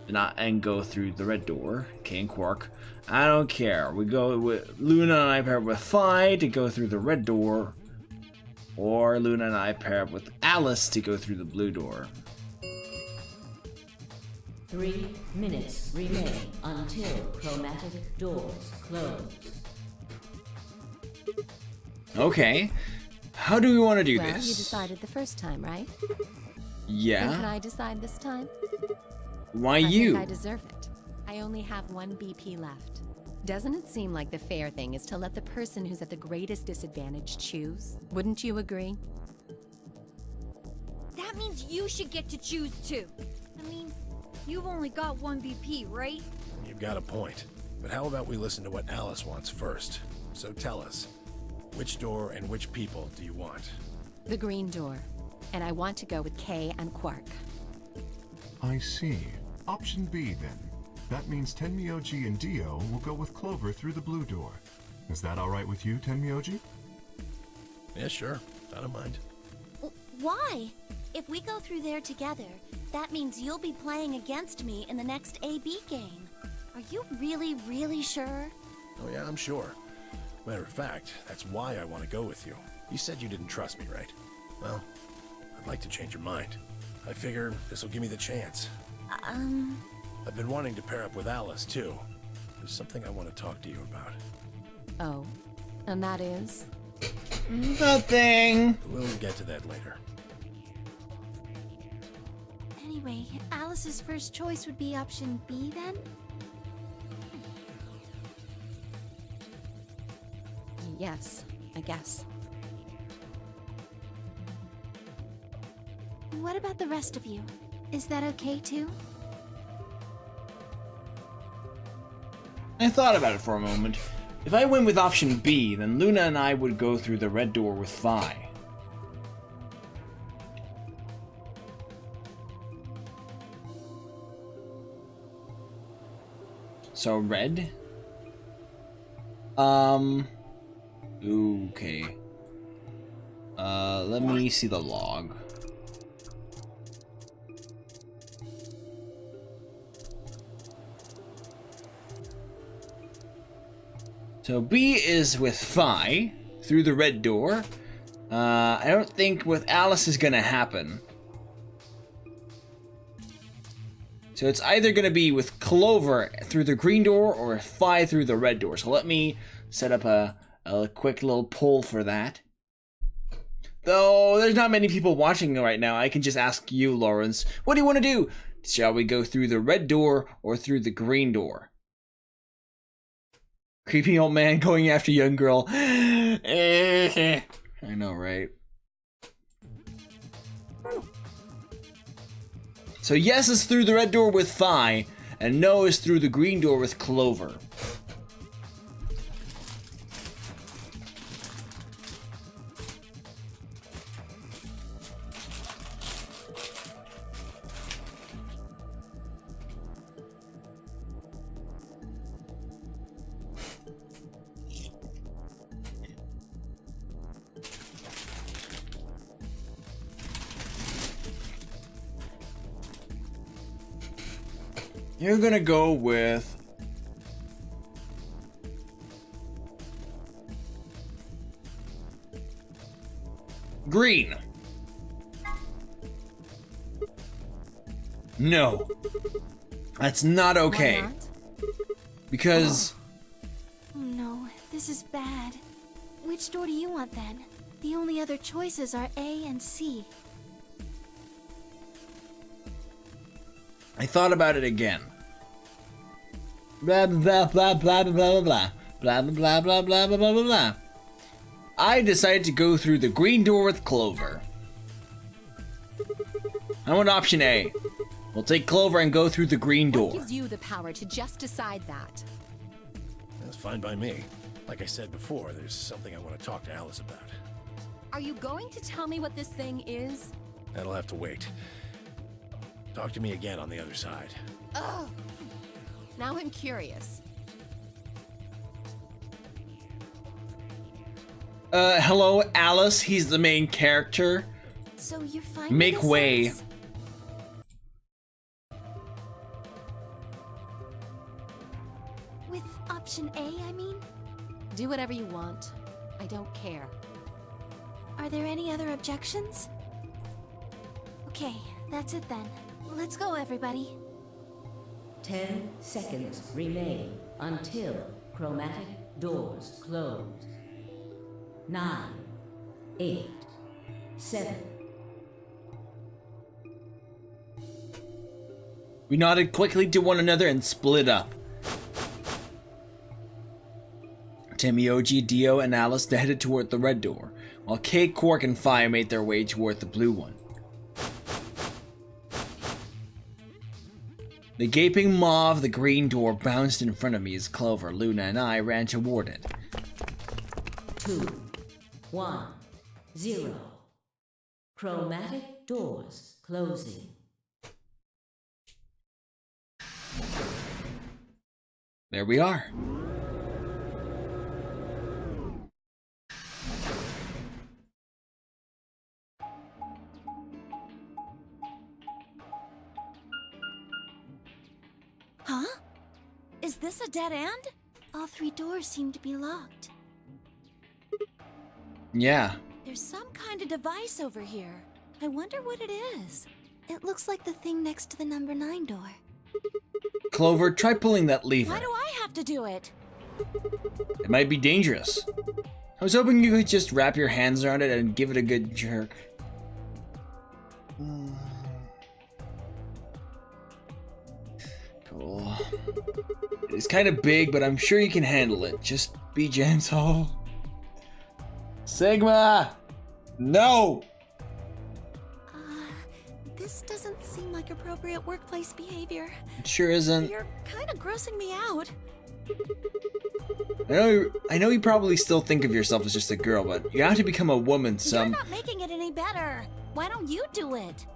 and go through the red door. Kay and Quark, I don't care. We go with Luna and I pair up with Phi to go through the red door. Or Luna and I pair up with Alice to go through the blue door. 3 minutes remain until chromatic doors close. Okay. How do we want to do Well, this? you decided the first time, right? Then can Yeah? I decide this time? Why I you? think I deserve it. I only have 1 BP left. Doesn't it seem like the fair thing is to let the person who's at the greatest disadvantage choose? Wouldn't you agree? That means you should get to choose too. I mean, you've only got 1 BP, right? You've got a point. But how about we listen to what Alice wants first? So tell us, which door and which people do you want? The green door. And I want to go with Kay and Quark. I see. Option B, then. That means Tenmyoji and Dio will go with Clover through the blue door. Is that all right with you, Tenmyoji? Yeah, sure. I don't mind. Why? If we go through there together, that means you'll be playing against me in the next AB game. Are you really, really sure? Oh yeah, I'm sure. Matter of fact, that's why I want to go with you. You said you didn't trust me, right? Well, I'd like to change your mind. I figure this will give me the chance. I've been wanting to pair up with Alice, too. There's something I want to talk to you about. Oh. And that is? Nothing. We'll get to that later. Anyway, Alice's first choice would be option B then? Yes, I guess. What about the rest of you? Is that okay too? I thought about it for a moment. If I went with option B, then Luna and I would go through the red door with Phi. So red? Okay. Let me see the log. So B is with Phi through the red door. I don't think with Alice is gonna happen. So it's either gonna be with Clover through the green door or Phi through the red door. So let me set up a quick little poll for that. Though there's not many people watching right now, I can just ask you, Lawrence. What do you want to do? Shall we go through the red door or through the green door? Creepy old man going after young girl. I know, right? So yes is through the red door with Phi, and no is through the green door with Clover. You're gonna go with green. No, that's not okay. Why not? Because Oh no, this is bad. Which door do you want then? The only other choices are A and C. I thought about it again. Blah blah blah blah blah blah blah blah blah blah blah blah blah blah. I decided to go through the green door with Clover. I want option A. We'll take Clover and go through the green door. What gives you the power to just decide that? That's fine by me. Like I said before, there's something I want to talk to Alice about. Are you going to tell me what this thing is? That'll have to wait. Talk to me again on the other side. Ugh. Now I'm curious. Hello, Alice. He's the main character. So you're fine Make with this, way. Alice? With option A, I mean? Do whatever you want. I don't care. Are there any other objections? Okay, that's it then. Let's go, everybody. 10 seconds remain until chromatic doors close. 9, 8, 7. We nodded quickly to one another and split up. Timioji, Dio, and Alice headed toward the red door, while Kate, Quark, and Phi made their way toward the blue one. The gaping maw of the green door bounced in front of me as Clover, Luna, and I ran toward it. 2, 1, 0. Chromatic doors closing. There we are. Huh? Is this a dead end? All 3 doors seem to be locked. Yeah. There's some kind of device over here. I wonder what it is. It looks like the thing next to the number 9 door. Clover, try pulling that lever. Why do I have to do it? It might be dangerous. I was hoping you could just wrap your hands around it and give it a good jerk. Cool. It's kind of big, but I'm sure you can handle it. Just be gentle. Sigma! No! This doesn't seem like appropriate workplace behavior. It sure isn't. You're kind of grossing me out. I know you probably still think of yourself as just a girl, but you have to become a woman You're not making it any better. Why don't you do it?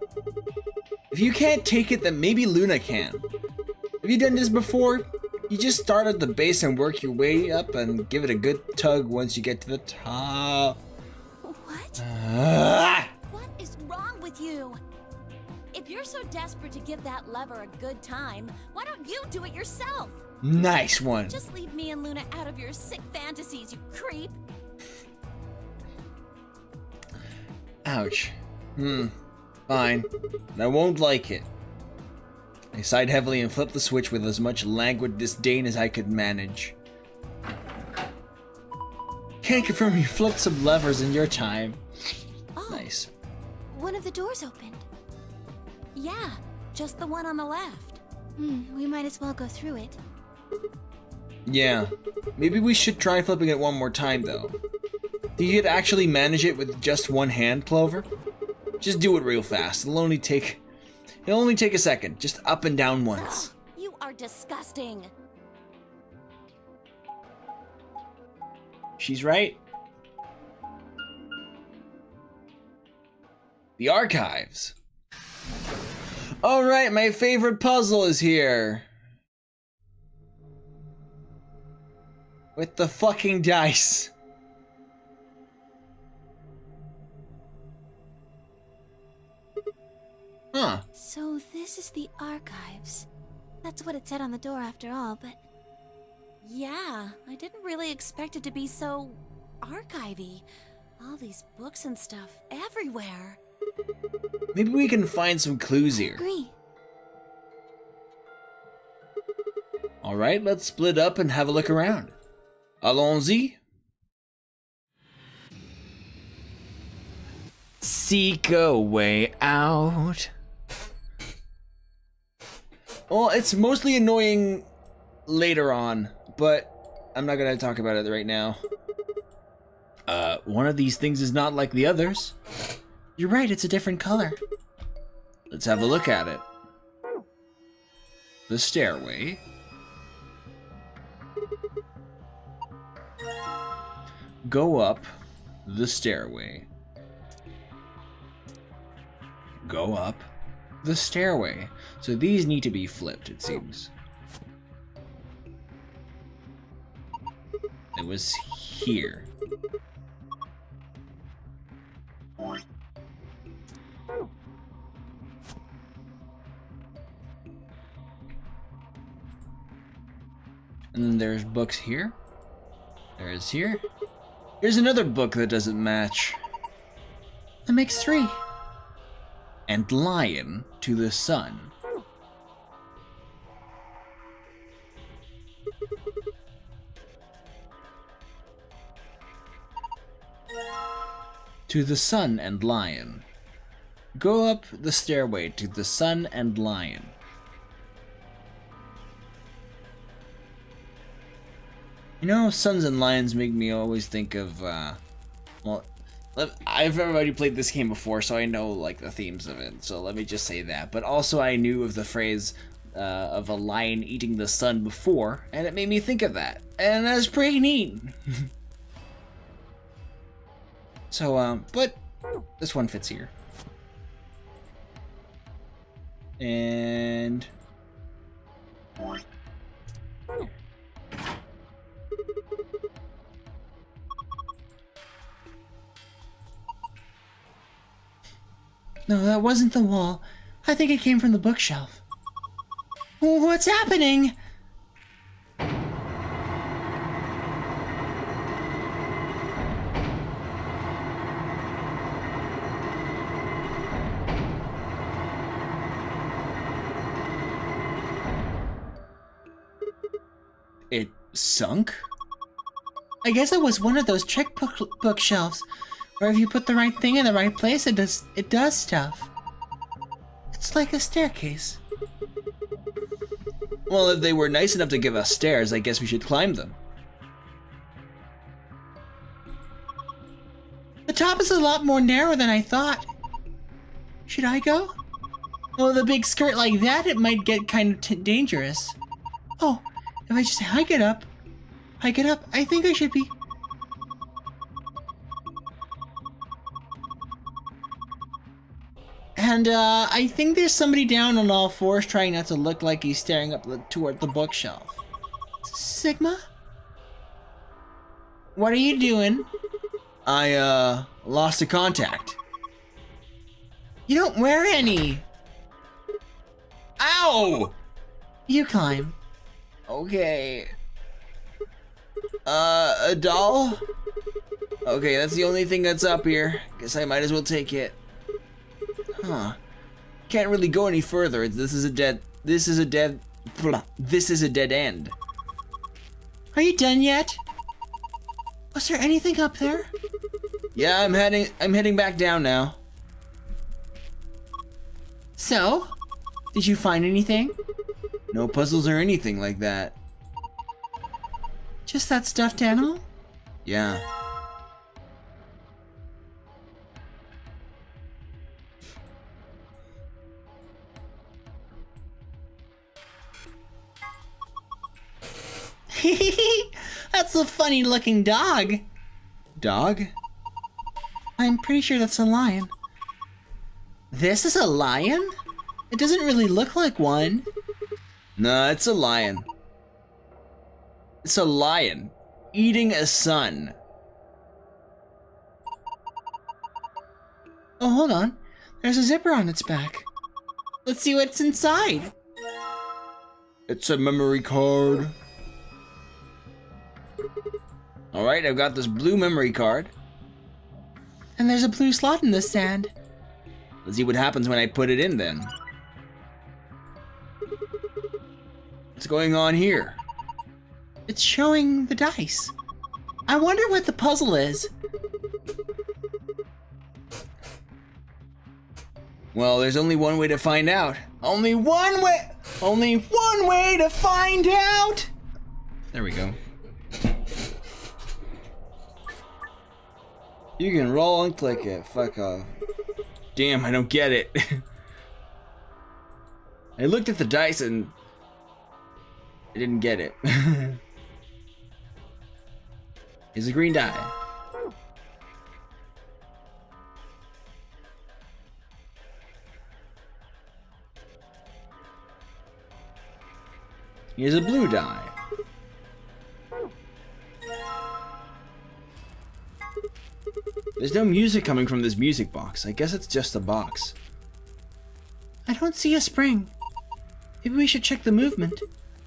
If you can't take it, then maybe Luna can. Have you done this before? You just start at the base and work your way up and give it a good tug once you get to the top. What? What is wrong with you? If you're so desperate to give that lever a good time, why don't you do it yourself? Nice one. Just leave me and Luna out of your sick fantasies, you creep. Ouch. Fine. I won't like it. I sighed heavily and flipped the switch with as much languid disdain as I could manage. Can't confirm you flipped some levers in your time. one of the doors opened. Yeah, just the one on the left. We might as well go through it. Yeah. Maybe we should try flipping it one more time, though. Do you actually manage it with just one hand, Clover? Just do it real fast. It'll only take a second. Just up and down once. Ugh, you are disgusting. She's right. The archives. All right, my favorite puzzle is here. With the fucking dice. Huh. So this is the archives. That's what it said on the door after all, but... Yeah, I didn't really expect it to be so archivy. All these books and stuff everywhere. Maybe we can find some clues here. Agree. All right, let's split up and have a look around. Allons-y. Seek a way out. Well, it's mostly annoying later on, but I'm not gonna talk about it right now. One of these things is not like the others. You're right, it's a different color. Let's have a look at it. The stairway. Go up the stairway. Go up the stairway. So these need to be flipped, it seems. It was here. And then there's books here. There's here. Here's another book that doesn't match. That makes 3. And lion to the sun. To the sun and lion. Go up the stairway to the sun and lion. You know, suns and lions make me always think of, well, I've already played this game before, so I know, like, the themes of it, so let me just say that. But also I knew of the phrase of a lion eating the sun before, and it made me think of that. And that's pretty neat. So, but this one fits here. And... No, that wasn't the wall. I think it came from the bookshelf. What's happening? It sunk? I guess it was one of those trick bookshelves. Or if you put the right thing in the right place, it does stuff. It's like a staircase. Well, if they were nice enough to give us stairs, I guess we should climb them. The top is a lot more narrow than I thought. Should I go? Oh, with a big skirt like that, it might get kind of dangerous. Oh, if I just hike it up, I think I should be... And, I think there's somebody down on all fours trying not to look like he's staring up toward the bookshelf. Sigma? What are you doing? I, lost a contact. You don't wear any! Ow! You climb. Okay. A doll? Okay, that's the only thing that's up here. Guess I might as well take it. Huh. Can't really go any further. This is a dead end. Are you done yet? Was there anything up there? Yeah, I'm heading back down now. So, did you find anything? No puzzles or anything like that. Just that stuffed animal? Yeah. That's a funny looking dog. Dog? I'm pretty sure that's a lion. This is a lion? It doesn't really look like one. No, it's a lion. It's a lion eating a sun. Oh, hold on. There's a zipper on its back. Let's see what's inside. It's a memory card. Alright, I've got this blue memory card. And there's a blue slot in the sand. Let's see what happens when I put it in then. What's going on here? It's showing the dice. I wonder what the puzzle is. Well, there's only one way to find out. Only one way to find out! There we go. You can roll and click it. Fuck off. Damn, I don't get it. I looked at the dice and I didn't get it. Here's a green die. Here's a blue die. There's no music coming from this music box. I guess it's just a box. I don't see a spring. Maybe we should check the movement.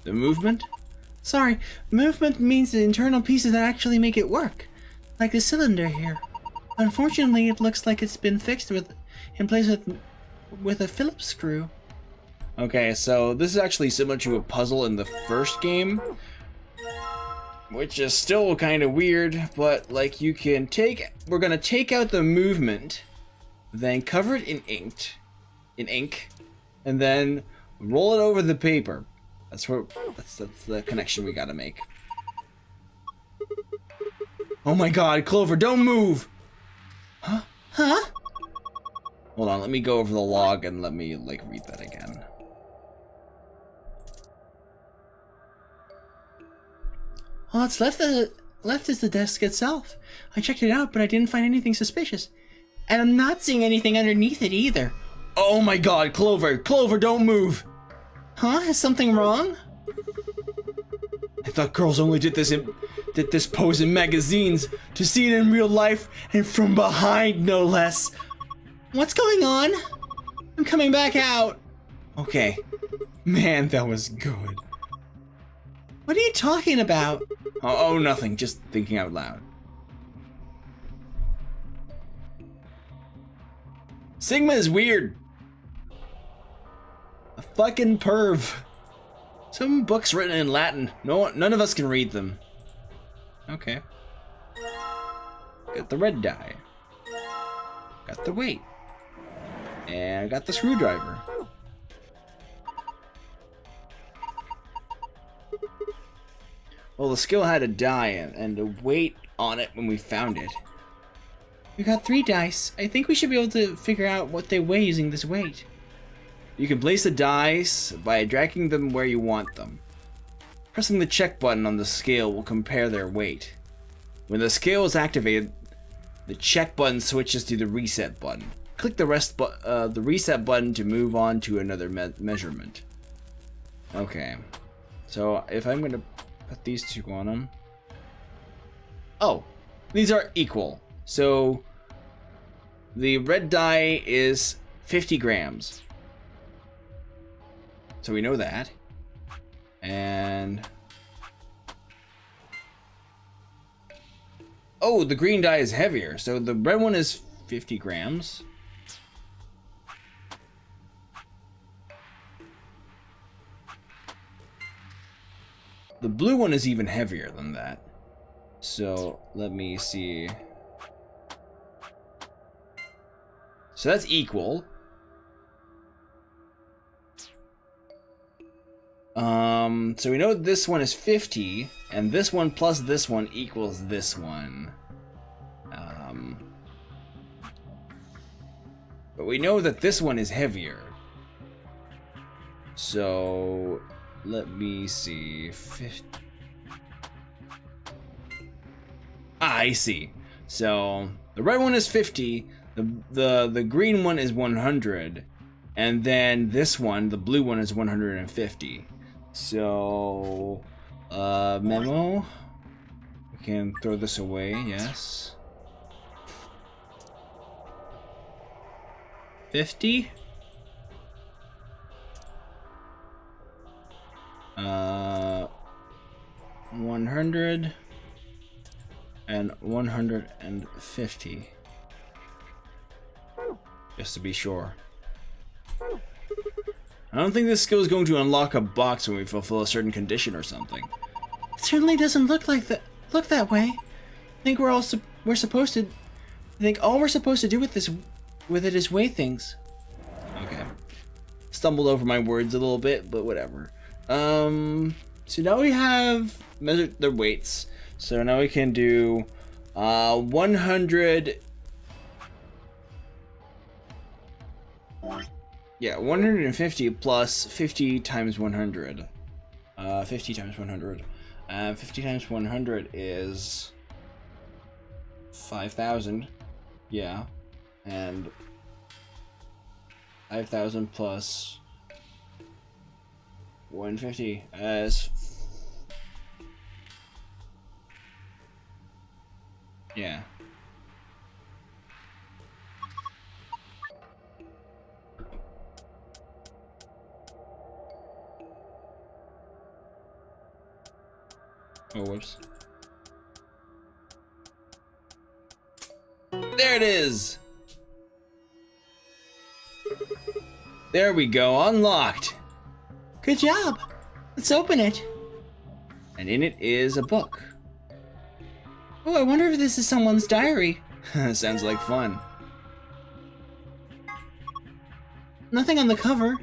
The movement? Sorry, movement means the internal pieces that actually make it work. Like the cylinder here. Unfortunately, it looks like it's been fixed in place with a Phillips screw. Okay, so this is actually similar to a puzzle in the first game, which is still kind of weird, but like we're gonna take out the movement, then cover it in ink, and then roll it over the paper. That's the connection we gotta make. Oh my god, Clover, don't move! Huh? Huh? Hold on, let me go over the log and let me read that again. All that's left is the desk itself. I checked it out, but I didn't find anything suspicious. And I'm not seeing anything underneath it either. Oh my god, Clover! Clover, don't move! Huh? Is something wrong? I thought girls only did this pose in magazines. To see it in real life, and from behind, no less. What's going on? I'm coming back out. Okay. Man, that was good. What are you talking about? Oh, nothing. Just thinking out loud. Sigma is weird. A fucking perv. Some books written in Latin. None of us can read them. Okay. Got the red die. Got the weight. And I got the screwdriver. Well, the skill had a die and a weight on it when we found it. We got 3 dice. I think we should be able to figure out what they weigh using this weight. You can place the dice by dragging them where you want them. Pressing the check button on the scale will compare their weight. When the scale is activated, the check button switches to the reset button. Click the reset button to move on to another measurement. Okay, so if I'm gonna put these 2 on them. Oh, these are equal. So the red die is 50 grams. So we know that. And oh, the green die is heavier. So the red one is 50 grams. The blue one is even heavier than that. So let me see. So that's equal. So we know this one is 50, and this one plus this one equals this one. But we know that this one is heavier. So let me see. 50. I see. So the red one is 50, the green one is 100, and then this one, the blue one, is 150. So memo. We can throw this away, yes. 50. 100 and 150. Just to be sure. I don't think this skill is going to unlock a box when we fulfill a certain condition or something. It certainly doesn't look like that. Look that way. I think all we're supposed to do with it is weigh things. Okay. Stumbled over my words a little bit, but whatever. So now we have measured their weights. So now we can do 100. Yeah, 150 plus 50 times 100. 50 times 100. 50 times 100 is 5,000. Yeah. And 5,000 plus 150 as... Yeah. Oh, whoops. There it is! There we go, unlocked! Good job! Let's open it! And in it is a book. Oh, I wonder if this is someone's diary. Sounds like fun. Nothing on the cover.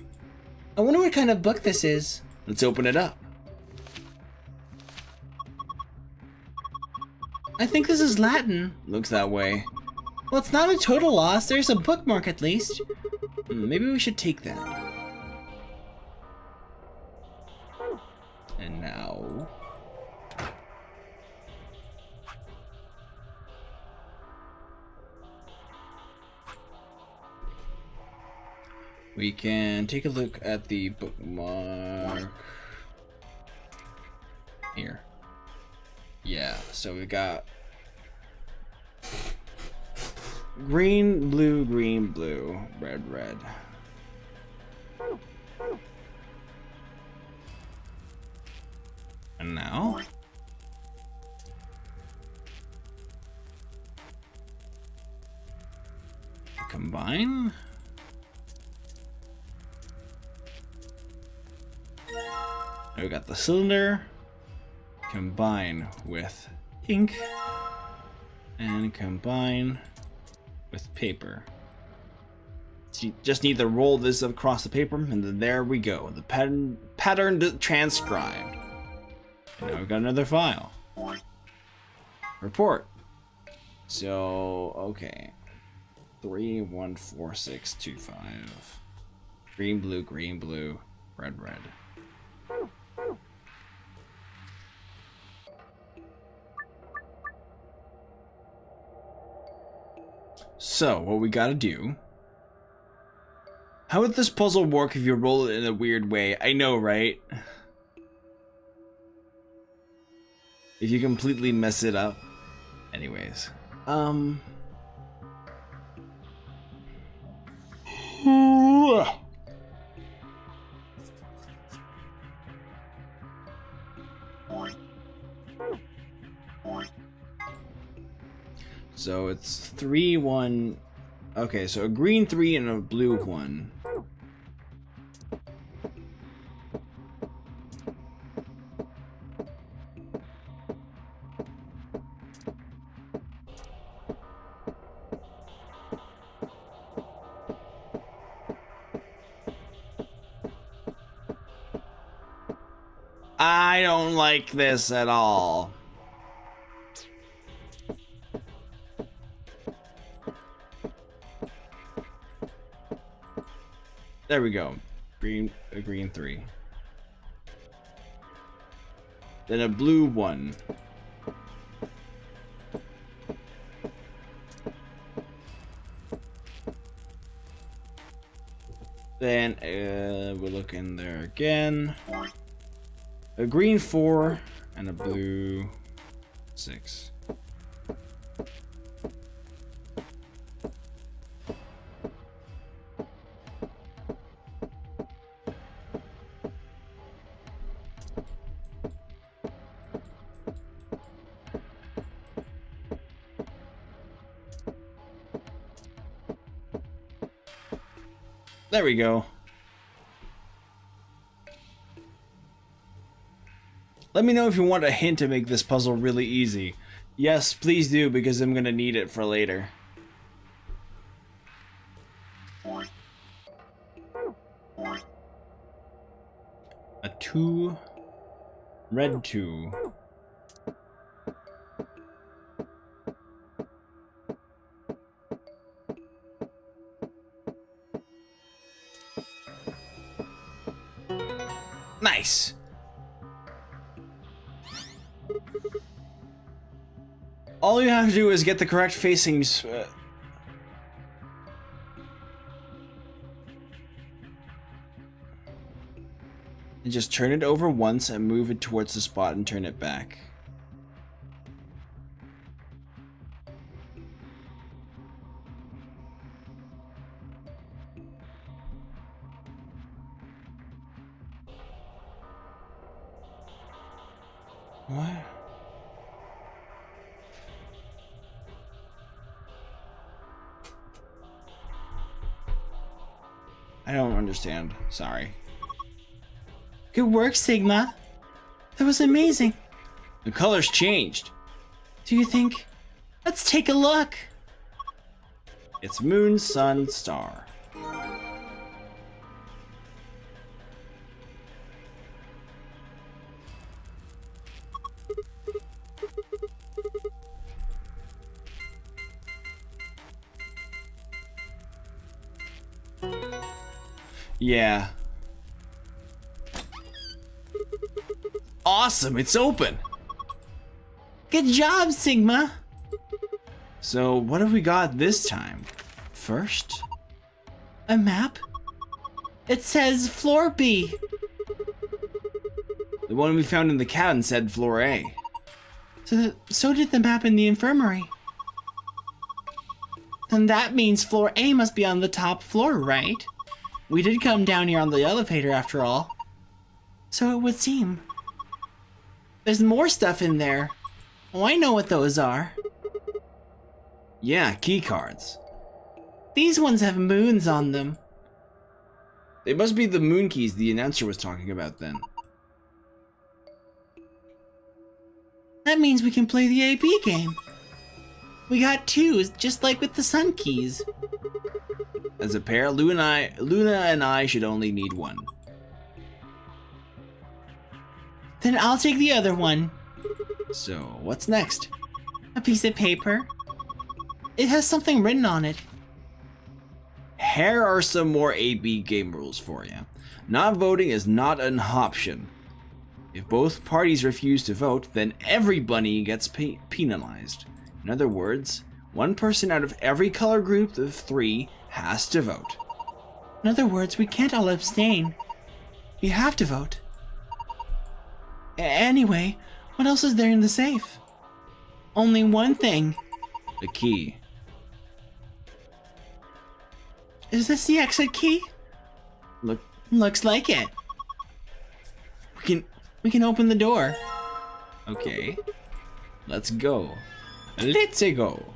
I wonder what kind of book this is. Let's open it up. I think this is Latin. Looks that way. Well, it's not a total loss. There's a bookmark at least. Maybe we should take that. And now... we can take a look at the bookmark here. Yeah, so we got green, blue, green, blue, red, red. And now combine. Now we got the cylinder. Combine with ink. And combine with paper. So you just need to roll this across the paper, and then there we go. The pattern transcribed. And now we've got another file. Report. So, okay. 314625. Green, blue, red, red. So, what we gotta do... How would this puzzle work if you roll it in a weird way? I know, right? If you completely mess it up. Anyways. So it's 3, 1. Okay, so a green 3 and a blue 1. I don't like this at all. There we go. Green 3. Then a blue 1. Then we'll look in there again. A green 4 and a blue 6. There we go. Let me know if you want a hint to make this puzzle really easy. Yes, please do, because I'm gonna need it for later. A 2, red 2. Nice. All you have to do is get the correct facings. And just turn it over once and move it towards the spot and turn it back. What? I don't understand. Sorry. Good work, Sigma. That was amazing. The colors changed. Do you think? Let's take a look. It's moon, sun, star. Yeah. Awesome, it's open. Good job, Sigma. So, what have we got this time? First, a map. It says floor B. The one we found in the cabin said floor A. So did the map in the infirmary. Then that means floor A must be on the top floor, right? We did come down here on the elevator after all. So it would seem. There's more stuff in there. Oh, I know what those are. Yeah, key cards. These ones have moons on them. They must be the moon keys the announcer was talking about then. That means we can play the AB game. We got 2, just like with the sun keys. As a pair, Luna and I should only need 1. Then I'll take the other one. So, what's next? A piece of paper. It has something written on it. Here are some more AB game rules for you. Not voting is not an option. If both parties refuse to vote, then everybody gets penalized. In other words, one person out of every color group of 3 has to vote. In other words, we can't all abstain. We have to vote. Anyway, what else is there in the safe? Only one thing. The key. Is this the exit key? Looks like it. We can open the door. Okay. Let's go. Let's go.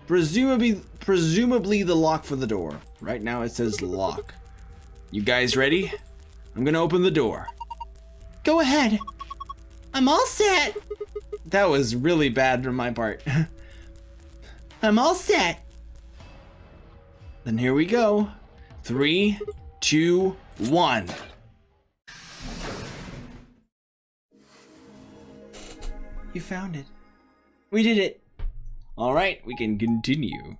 Presumably the lock for the door. Right now it says lock. You guys ready? I'm gonna open the door. Go ahead. I'm all set. That was really bad on my part. I'm all set. Then here we go. 3, 2, 1. You found it. We did it. All right, we can continue.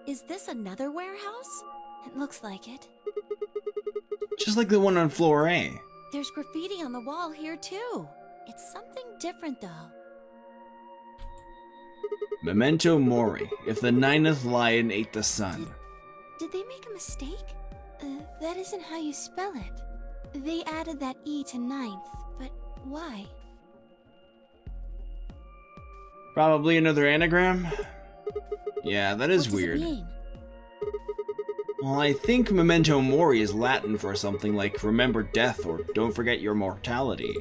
Is this another warehouse? It looks like it. Just like the one on floor A. There's graffiti on the wall here too. It's something different though. Memento mori. If the ninth lion ate the sun. Did they make a mistake? That isn't how you spell it. They added that E to ninth, but why? Probably another anagram? Yeah, that is What does weird. it mean? Well, I think memento mori is Latin for something like remember death or don't forget your mortality.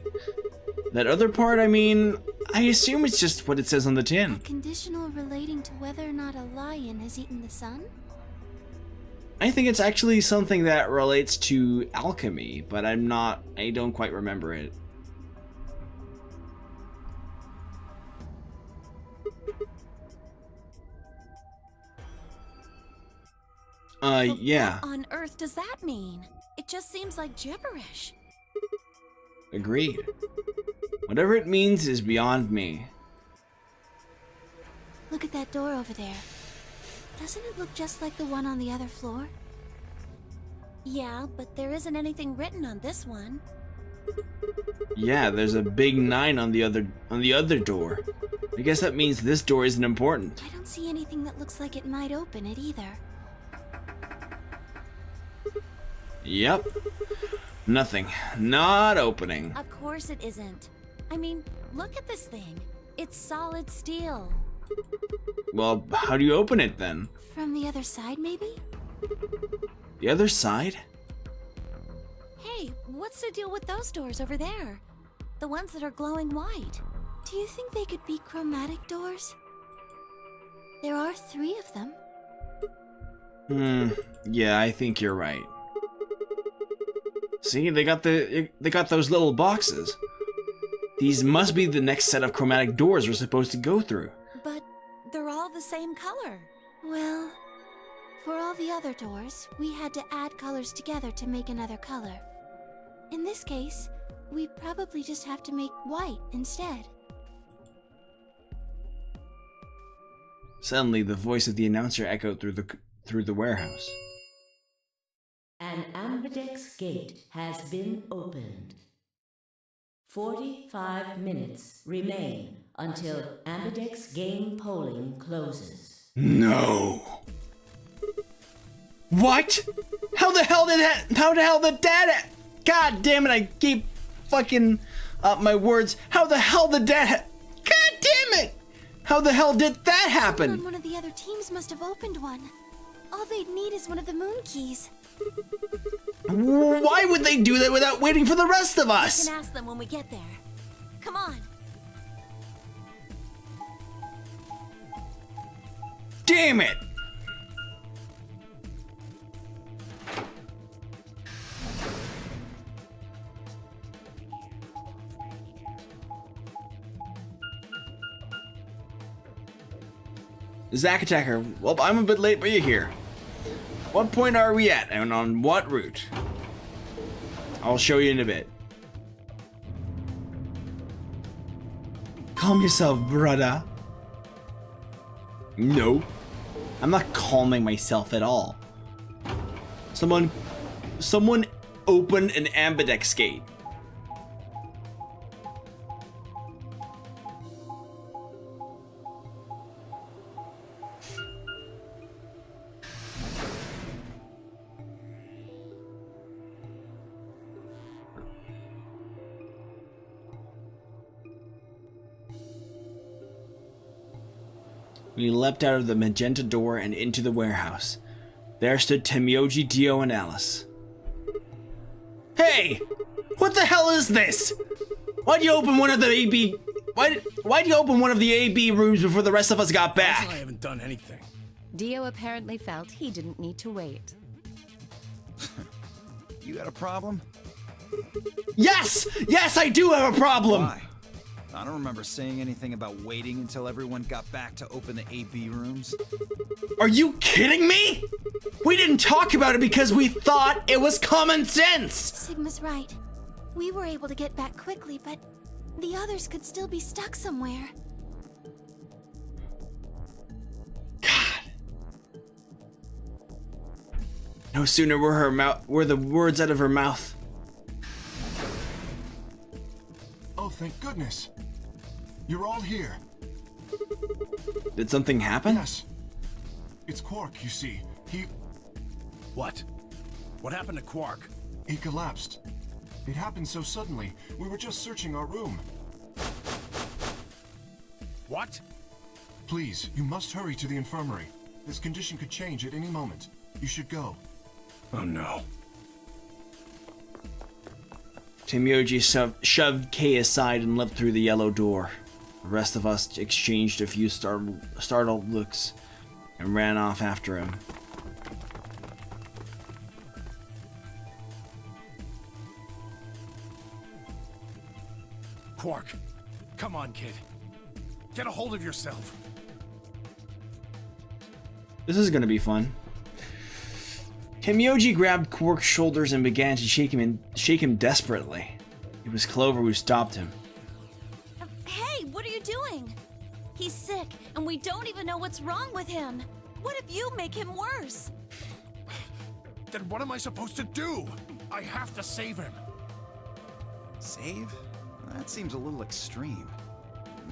That other part, I mean, I assume it's just what it says on the tin. A conditional relating to whether or not a lion has eaten the sun? I think it's actually something that relates to alchemy, but I don't quite remember it. Yeah. What on earth does that mean? It just seems like gibberish. Agreed. Whatever it means is beyond me. Look at that door over there. Doesn't it look just like the one on the other floor? Yeah, but there isn't anything written on this one. Yeah, there's a big 9 on the other door. I guess that means this door isn't important. I don't see anything that looks like it might open it either. Yep. Nothing. Not opening. Of course it isn't. I mean, look at this thing. It's solid steel. Well, how do you open it then? From the other side, maybe? The other side? Hey, what's the deal with those doors over there? The ones that are glowing white. Do you think they could be chromatic doors? There are 3 of them. Yeah, I think you're right. See, they got those little boxes. These must be the next set of chromatic doors we're supposed to go through. But they're all the same color. Well, for all the other doors, we had to add colors together to make another color. In this case, we probably just have to make white instead. Suddenly, the voice of the announcer echoed through the warehouse. An ambidex gate has been opened. 45 minutes remain until ambidex game polling closes. No. What? How the hell did that? God damn it! I keep fucking up my words. How the hell did that? God damn it! How the hell did that happen? Someone on one of the other teams must have opened one. All they'd need is one of the moon keys. Why would they do that without waiting for the rest of us? We can ask them when we get there. Come on. Damn it! Zack Attacker, well, I'm a bit late, but you're here. What point are we at, and on what route? I'll show you in a bit. Calm yourself, brother. No. I'm not calming myself at all. Someone open an ambidex gate. We leapt out of the magenta door and into the warehouse. There stood Temyoji, Dio, and Alice. Hey! What the hell is this? Why'd you open one of the AB... Why'd you open one of the AB rooms before the rest of us got back? I haven't done anything. Dio apparently felt he didn't need to wait. You got a problem? Yes! Yes, I do have a problem! Why? I don't remember saying anything about waiting until everyone got back to open the AB rooms. Are you kidding me? We didn't talk about it because we thought it was common sense! Sigma's right. We were able to get back quickly, but the others could still be stuck somewhere. God. No sooner were the words out of her mouth. Oh, thank goodness. You're all here. Did something happen? Yes. It's Quark, you see. What? What happened to Quark? He collapsed. It happened so suddenly. We were just searching our room. What? Please, you must hurry to the infirmary. His condition could change at any moment. You should go. Oh no. Timyoji shoved Kay aside and leapt through the yellow door. The rest of us exchanged a few startled looks and ran off after him. Quark, come on, kid. Get a hold of yourself. This is gonna be fun. Timyoji grabbed Quark's shoulders and began to shake him desperately. It was Clover who stopped him. Hey, what are you doing? He's sick, and we don't even know what's wrong with him. What if you make him worse? Then what am I supposed to do? I have to save him. Save? That seems a little extreme.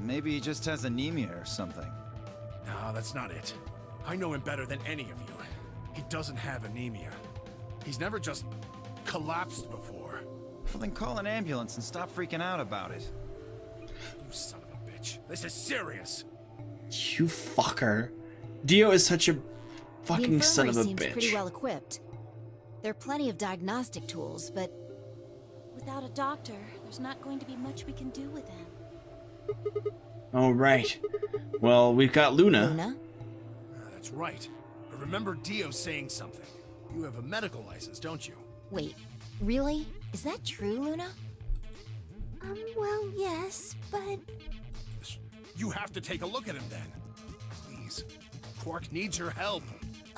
Maybe he just has anemia or something. No, that's not it. I know him better than any of you. He doesn't have anemia. He's never just collapsed before. Well, then call an ambulance and stop freaking out about it. You son of a bitch. This is serious. You fucker. Dio is such a fucking son of a seems bitch. pretty well equipped. There are plenty of diagnostic tools, but Without a doctor, there's not going to be much we can do with him. Oh, right. Well, we've got Luna. Luna? That's right. I remember Dio saying something. You have a medical license, don't you? Wait, really? Is that true, Luna? Well, yes, but... You have to take a look at him then. Please. Quark needs your help.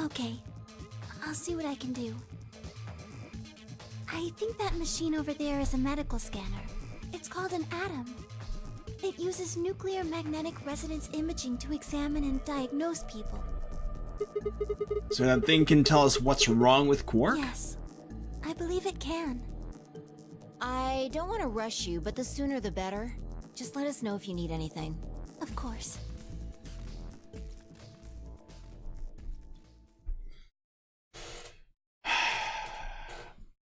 Okay, I'll see what I can do. I think that machine over there is a medical scanner. It's called an atom. It uses nuclear magnetic resonance imaging to examine and diagnose people. So that thing can tell us what's wrong with Quark? Yes, I believe it can. I don't want to rush you, but the sooner the better. Just let us know if you need anything. Of course.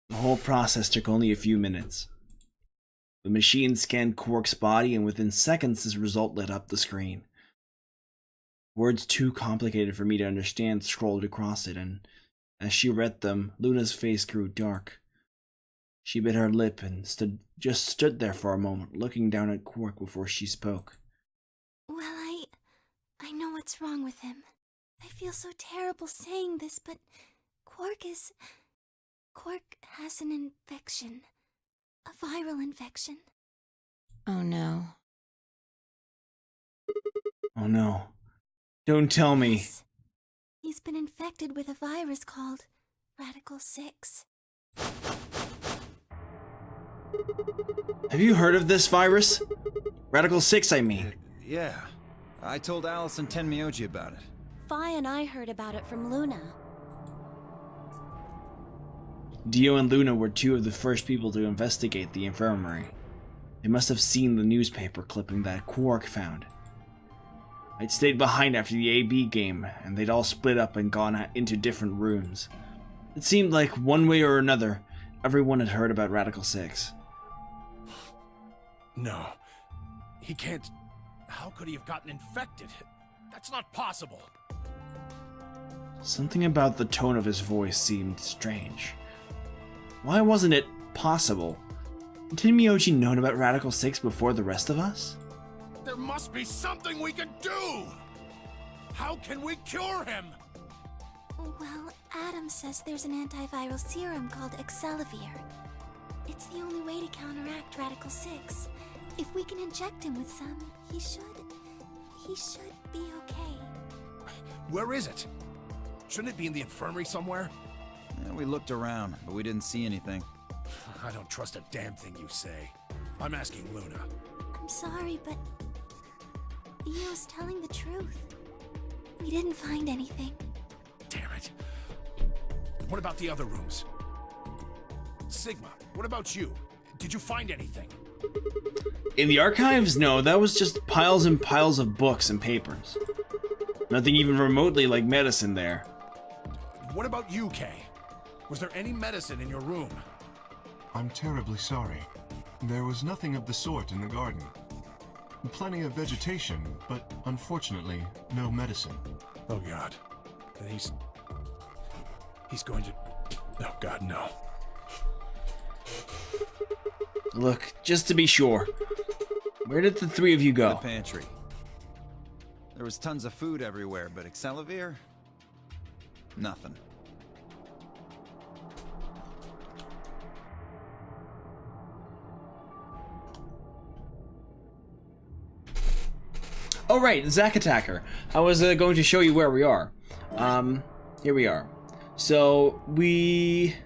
The whole process took only a few minutes. The machine scanned Quark's body, and within seconds his result lit up the screen. Words too complicated for me to understand scrolled across it, and as she read them, Luna's face grew dark. She bit her lip and just stood there for a moment, looking down at Quark before she spoke. Well, I know what's wrong with him. I feel so terrible saying this, but Quark has an infection. A viral infection. Oh no. Oh no. Don't tell me. Yes. He's been infected with a virus called Radical 6. Have you heard of this virus? Radical 6, I mean. Yeah. I told Alice and Tenmyoji about it. Fi and I heard about it from Luna. Dio and Luna were two of the first people to investigate the infirmary. They must have seen the newspaper clipping that Quark found. I'd stayed behind after the AB game, and they'd all split up and gone into different rooms. It seemed like, one way or another, everyone had heard about Radical 6. No. He can't... How could he have gotten infected? That's not possible. Something about the tone of his voice seemed strange. Why wasn't it possible? Did Miyoji known about Radical 6 before the rest of us? There must be something we can do! How can we cure him? Well, Adam says there's an antiviral serum called Excelivir. It's the only way to counteract Radical 6. If we can inject him with some, he should be okay. Where is it? Shouldn't it be in the infirmary somewhere? Yeah, we looked around, but we didn't see anything. I don't trust a damn thing you say. I'm asking Luna. I'm sorry, but Io's telling the truth. We didn't find anything. Damn it. What about the other rooms? Sigma, what about you? Did you find anything? In the archives, no, that was just piles and piles of books and papers. Nothing even remotely like medicine there. What about you, Kay? Was there any medicine in your room? I'm terribly sorry. There was nothing of the sort in the garden. Plenty of vegetation, but unfortunately, no medicine. Oh God. And he's going to... Oh God, no. Look, just to be sure, where did the three of you The go? pantry. There was tons of food everywhere, but Excelavir? Nothing. Oh right, Zack Attacker. I was going to show you where we are. Here we are. So we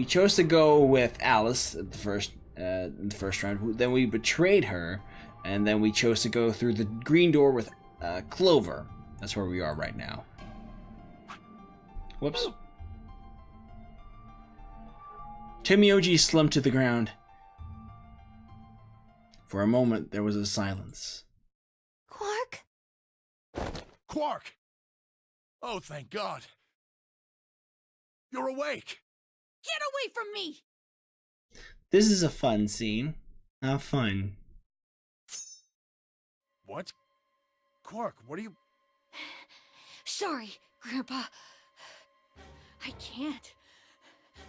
chose to go with Alice at the first in the first round. Then we betrayed her, and then we chose to go through the green door with Clover. That's where we are right now. Whoops. Timioji slumped to the ground. For a moment, there was a silence. Quark? Quark! Oh, thank God. You're awake. Get away from me! This is a fun scene. How fun. What? Quark, what are you... Sorry, Grandpa. I can't.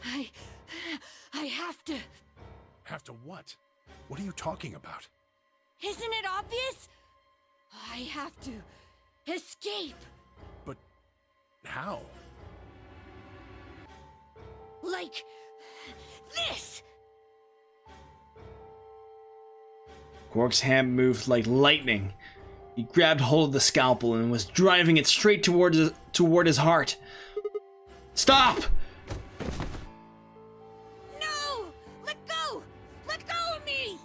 I have to. Have to what? What are you talking about? Isn't it obvious? I have to escape. But... how? Like this. Quark's hand moved like lightning. He grabbed hold of the scalpel and was driving it straight toward his heart. Stop! No! Let go! Let go of me!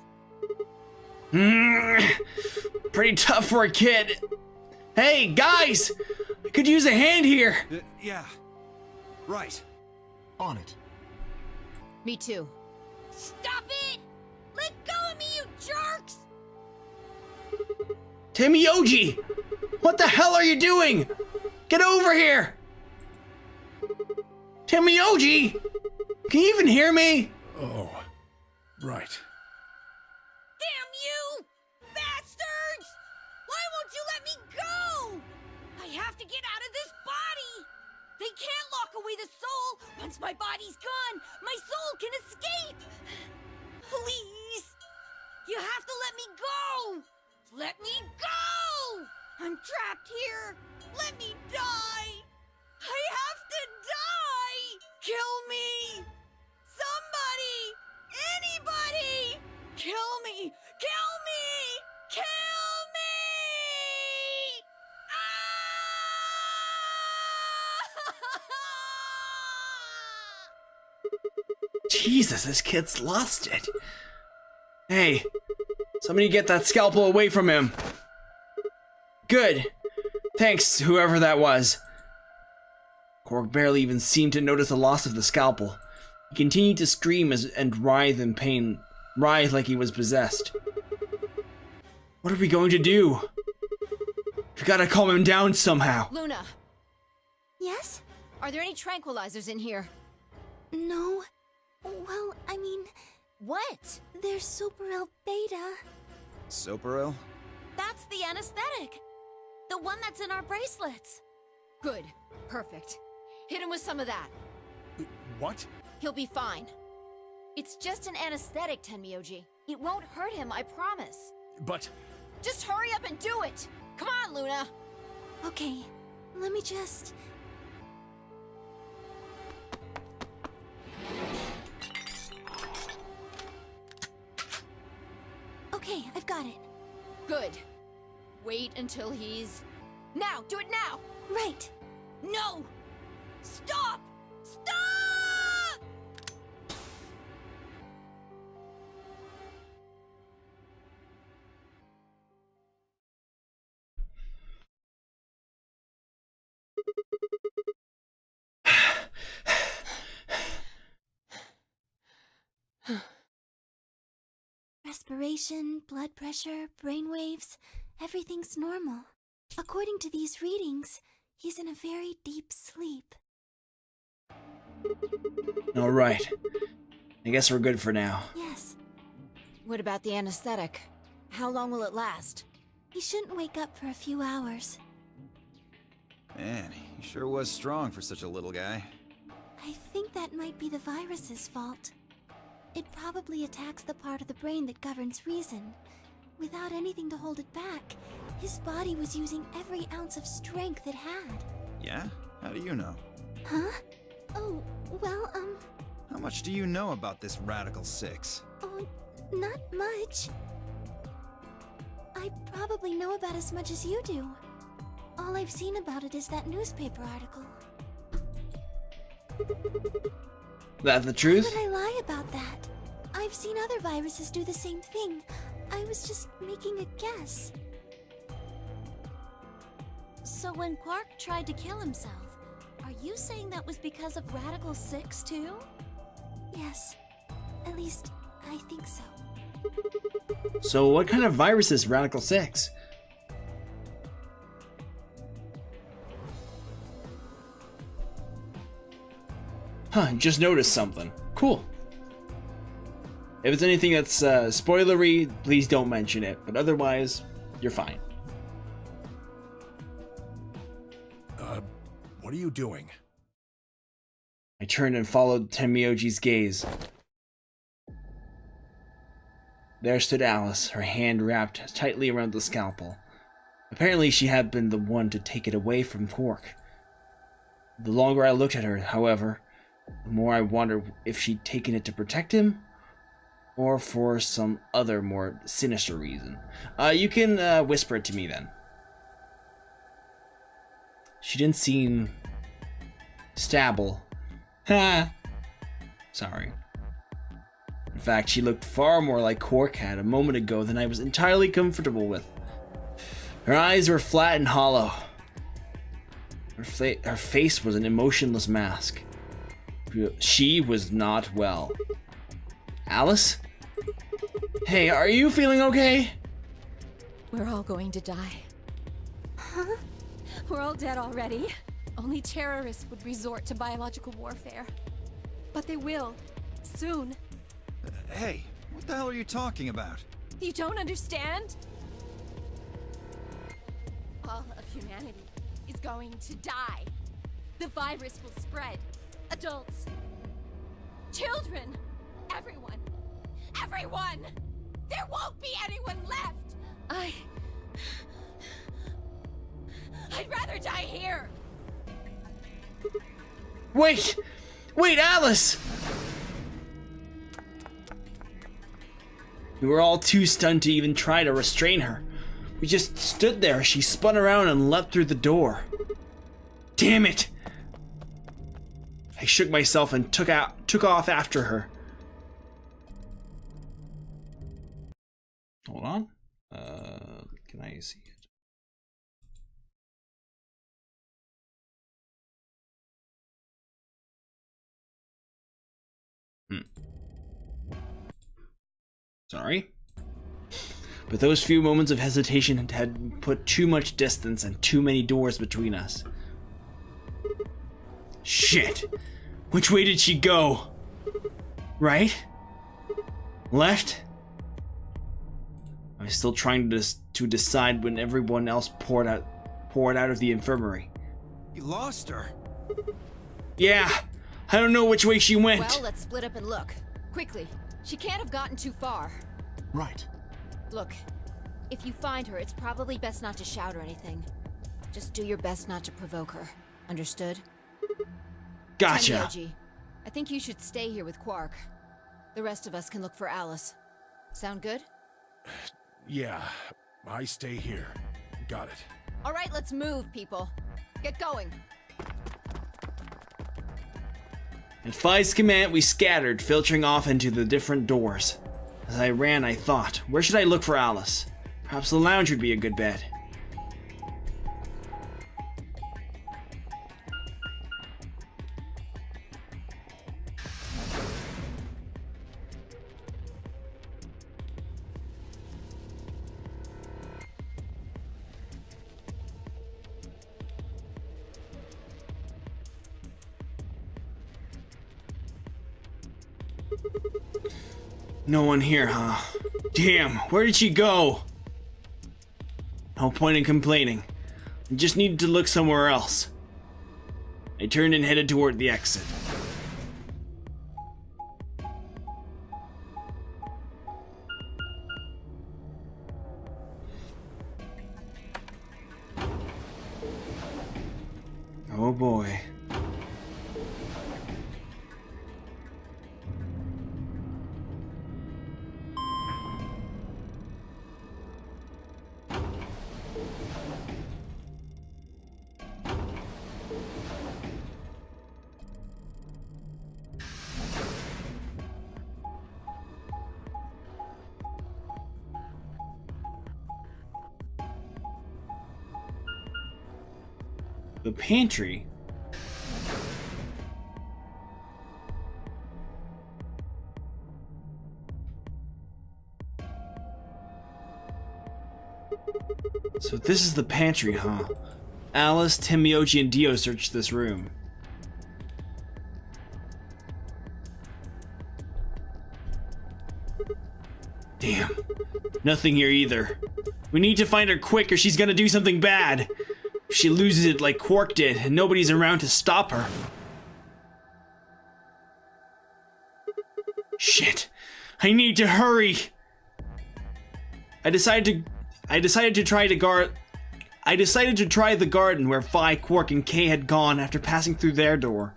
Pretty tough for a kid. Hey, guys! I could use a hand here. Yeah. Right. On it. Me too. Stop it! Let go of me, you jerks! Timioji! What the hell are you doing? Get over here! Timioji! Can you even hear me? Oh, right. Damn you! Bastards! Why won't you let me go? I have to get out of this body! They can't lock away the soul! Once my body's gone, my soul can escape! Please! You have to let me go! Let me go! I'm trapped here! Let me die! I have to die! Kill me! Somebody! Anybody! Kill me! Kill me! Kill me! Ah! Jesus, this kid's lost it. Hey, somebody get that scalpel away from him. Good. Thanks, whoever that was. Quark barely even seemed to notice the loss of the scalpel. He continued to scream and writhe in pain, writhe like he was possessed. What are we going to do? We've got to calm him down somehow. Luna, Yes? are there any tranquilizers in here? No. Well, I mean, What? there's Superil Beta. Soparil? That's the anesthetic. The one that's in our bracelets. Good. Perfect. Hit him with some of that. What? He'll be fine. It's just an anesthetic, Tenmyoji. It won't hurt him, I promise. But... Just hurry up and do it! Come on, Luna! Okay, let me just... Okay, I've got it. Good. Wait until he's... Now! Do it now! Right. No! Stop! Stop! Respiration, blood pressure, brain waves, everything's normal. According to these readings, he's in a very deep sleep. All right. I guess we're good for now. Yes, What about the anesthetic? How long will it last? he shouldn't wake up for a few hours. Man, he sure was strong for such a little guy. I think that might be the virus's fault. It probably attacks the part of the brain that governs reason. Without anything to hold it back, his body was using every ounce of strength it had. Yeah? How do you know? Huh? Oh, well, How much do you know about this Radical 6? oh, not much. I probably know about as much as you do. All I've seen about it is that newspaper article. That the truth? Why would I lie about that? I've seen other viruses do the same thing. I was just making a guess. So when Quark tried to kill himself, are you saying that was because of Radical 6 too? Yes. At least, I think so. So what kind of virus is Radical 6? Huh, just noticed something. Cool. If it's anything that's spoilery, please don't mention it. But otherwise, you're fine. What are you doing? I turned and followed Tenmyoji's gaze. There stood Alice, her hand wrapped tightly around the scalpel. Apparently she had been the one to take it away from Quark. The longer I looked at her, however, the more I wondered if she'd taken it to protect him, or for some other more sinister reason. You can whisper it to me then. She didn't seem stable. Ha! Sorry. In fact, she looked far more like Quark had a moment ago than I was entirely comfortable with. Her eyes were flat and hollow. Her face was an emotionless mask. She was not well. Alice? Hey, are you feeling okay? We're all going to die. Huh? We're all dead already. Only terrorists would resort to biological warfare. But they will. Soon. Hey, what the hell are you talking about? You don't understand? All of humanity is going to die. The virus will spread. Adults. Children. Everyone. Everyone! There won't be anyone left! I'd rather die here! Wait! Wait, Alice! We were all too stunned to even try to restrain her. We just stood there as she spun around and leapt through the door. Damn it! I shook myself and took off after her. Hold on. Can I see it? Sorry. But those few moments of hesitation had put too much distance and too many doors between us. Shit! Which way did she go? Right? Left? I was still trying to decide when everyone else poured out of the infirmary. You lost her. Yeah, I don't know which way she went. Well, let's split up and look. Quickly. She can't have gotten too far. Right. Look, if you find her, it's probably best not to shout or anything. Just do your best not to provoke her. Understood? Gotcha. Tenmyoji, I think you should stay here with Quark. The rest of us can look for Alice. Sound good? Yeah, I stay here. Got it. All right, let's move, people. Get going. At Fi's command, we scattered, filtering off into the different doors. As I ran, I thought, where should I look for Alice? Perhaps the lounge would be a good bet. No one here, huh? Damn, where did she go? No point in complaining. I just needed to look somewhere else. I turned and headed toward the exit. Oh boy. The pantry? So this is the pantry, huh? Alice, Timioji, and Dio searched this room. Damn. Nothing here either. We need to find her quick or she's gonna do something bad. If she loses it like Quark did and nobody's around to stop her. Shit. I need to hurry. I decided to try the garden where Phi, Quark, and Kay had gone after passing through their door.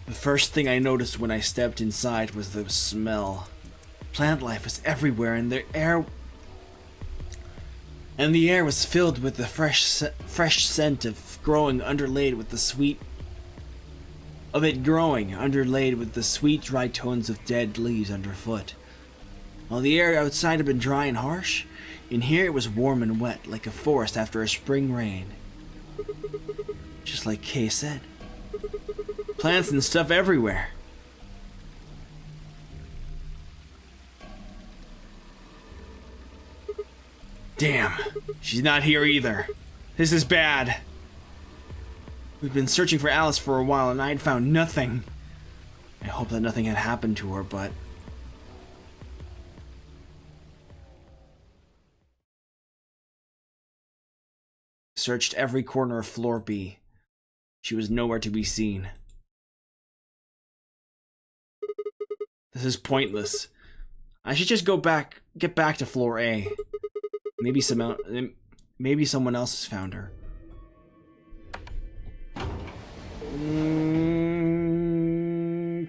The first thing I noticed when I stepped inside was the smell. Plant life was everywhere, and the air was filled with the fresh scent of growing, underlaid with the sweet dry tones of dead leaves underfoot. While the air outside had been dry and harsh, in here it was warm and wet, like a forest after a spring rain. Just like Kay said. Plants and stuff everywhere. Damn, she's not here either. This is bad. We've been searching for Alice for a while and I'd found nothing. I hope that nothing had happened to her, but... Searched every corner of floor B. She was nowhere to be seen. This is pointless. I should just get back to floor A. Maybe someone else has found her.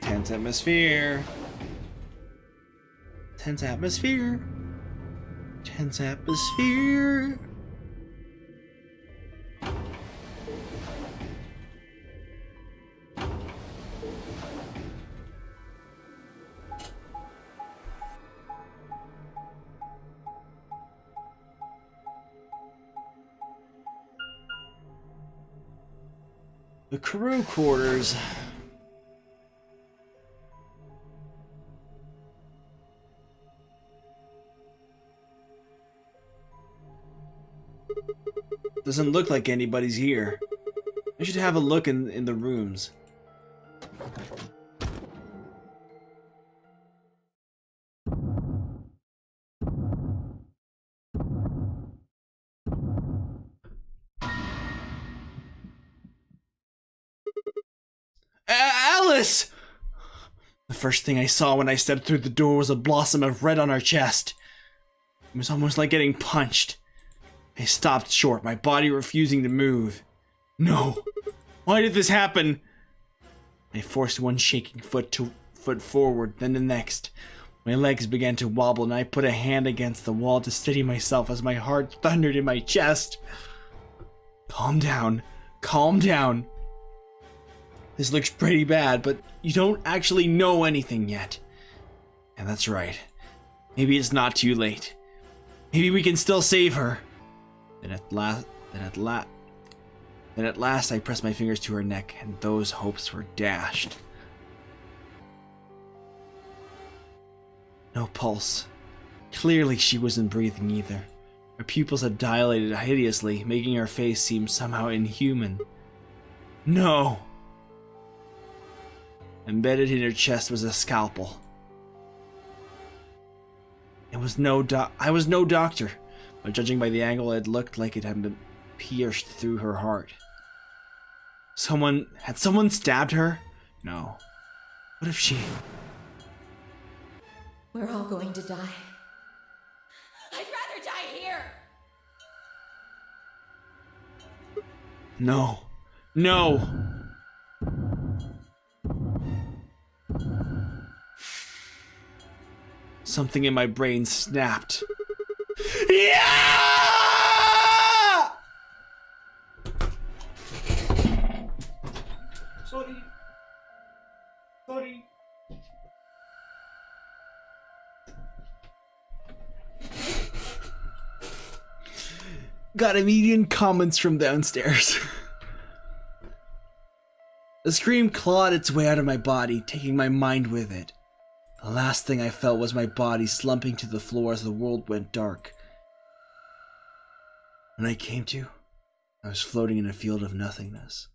Tense atmosphere. Tense atmosphere. Tense atmosphere. The crew quarters. Doesn't look like anybody's here. I should have a look in the rooms. Alice! The first thing I saw when I stepped through the door was a blossom of red on her chest. It was almost like getting punched. I stopped short, my body refusing to move. No! Why did this happen? I forced one shaking foot forward, then the next. My legs began to wobble and I put a hand against the wall to steady myself as my heart thundered in my chest. Calm down. Calm down. This looks pretty bad, but you don't actually know anything yet. And that's right. Maybe it's not too late. Maybe we can still save her. Then at last I pressed my fingers to her neck, and those hopes were dashed. No pulse. Clearly she wasn't breathing either. Her pupils had dilated hideously, making her face seem somehow inhuman. No! Embedded in her chest was a scalpel. I was no doctor, but judging by the angle, it looked like it had been pierced through her heart. Had someone stabbed her? No. What if she... We're all going to die. I'd rather die here! No. No! Something in my brain snapped. Yeah! Sorry. Got immediate comments from downstairs. The scream clawed its way out of my body, taking my mind with it. The last thing I felt was my body slumping to the floor as the world went dark. When I came to, I was floating in a field of nothingness.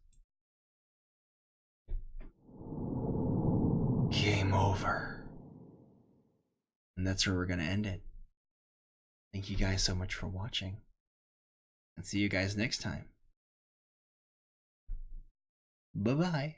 Game over. And that's where we're gonna end it. Thank you guys so much for watching. And see you guys next time. Bye-bye.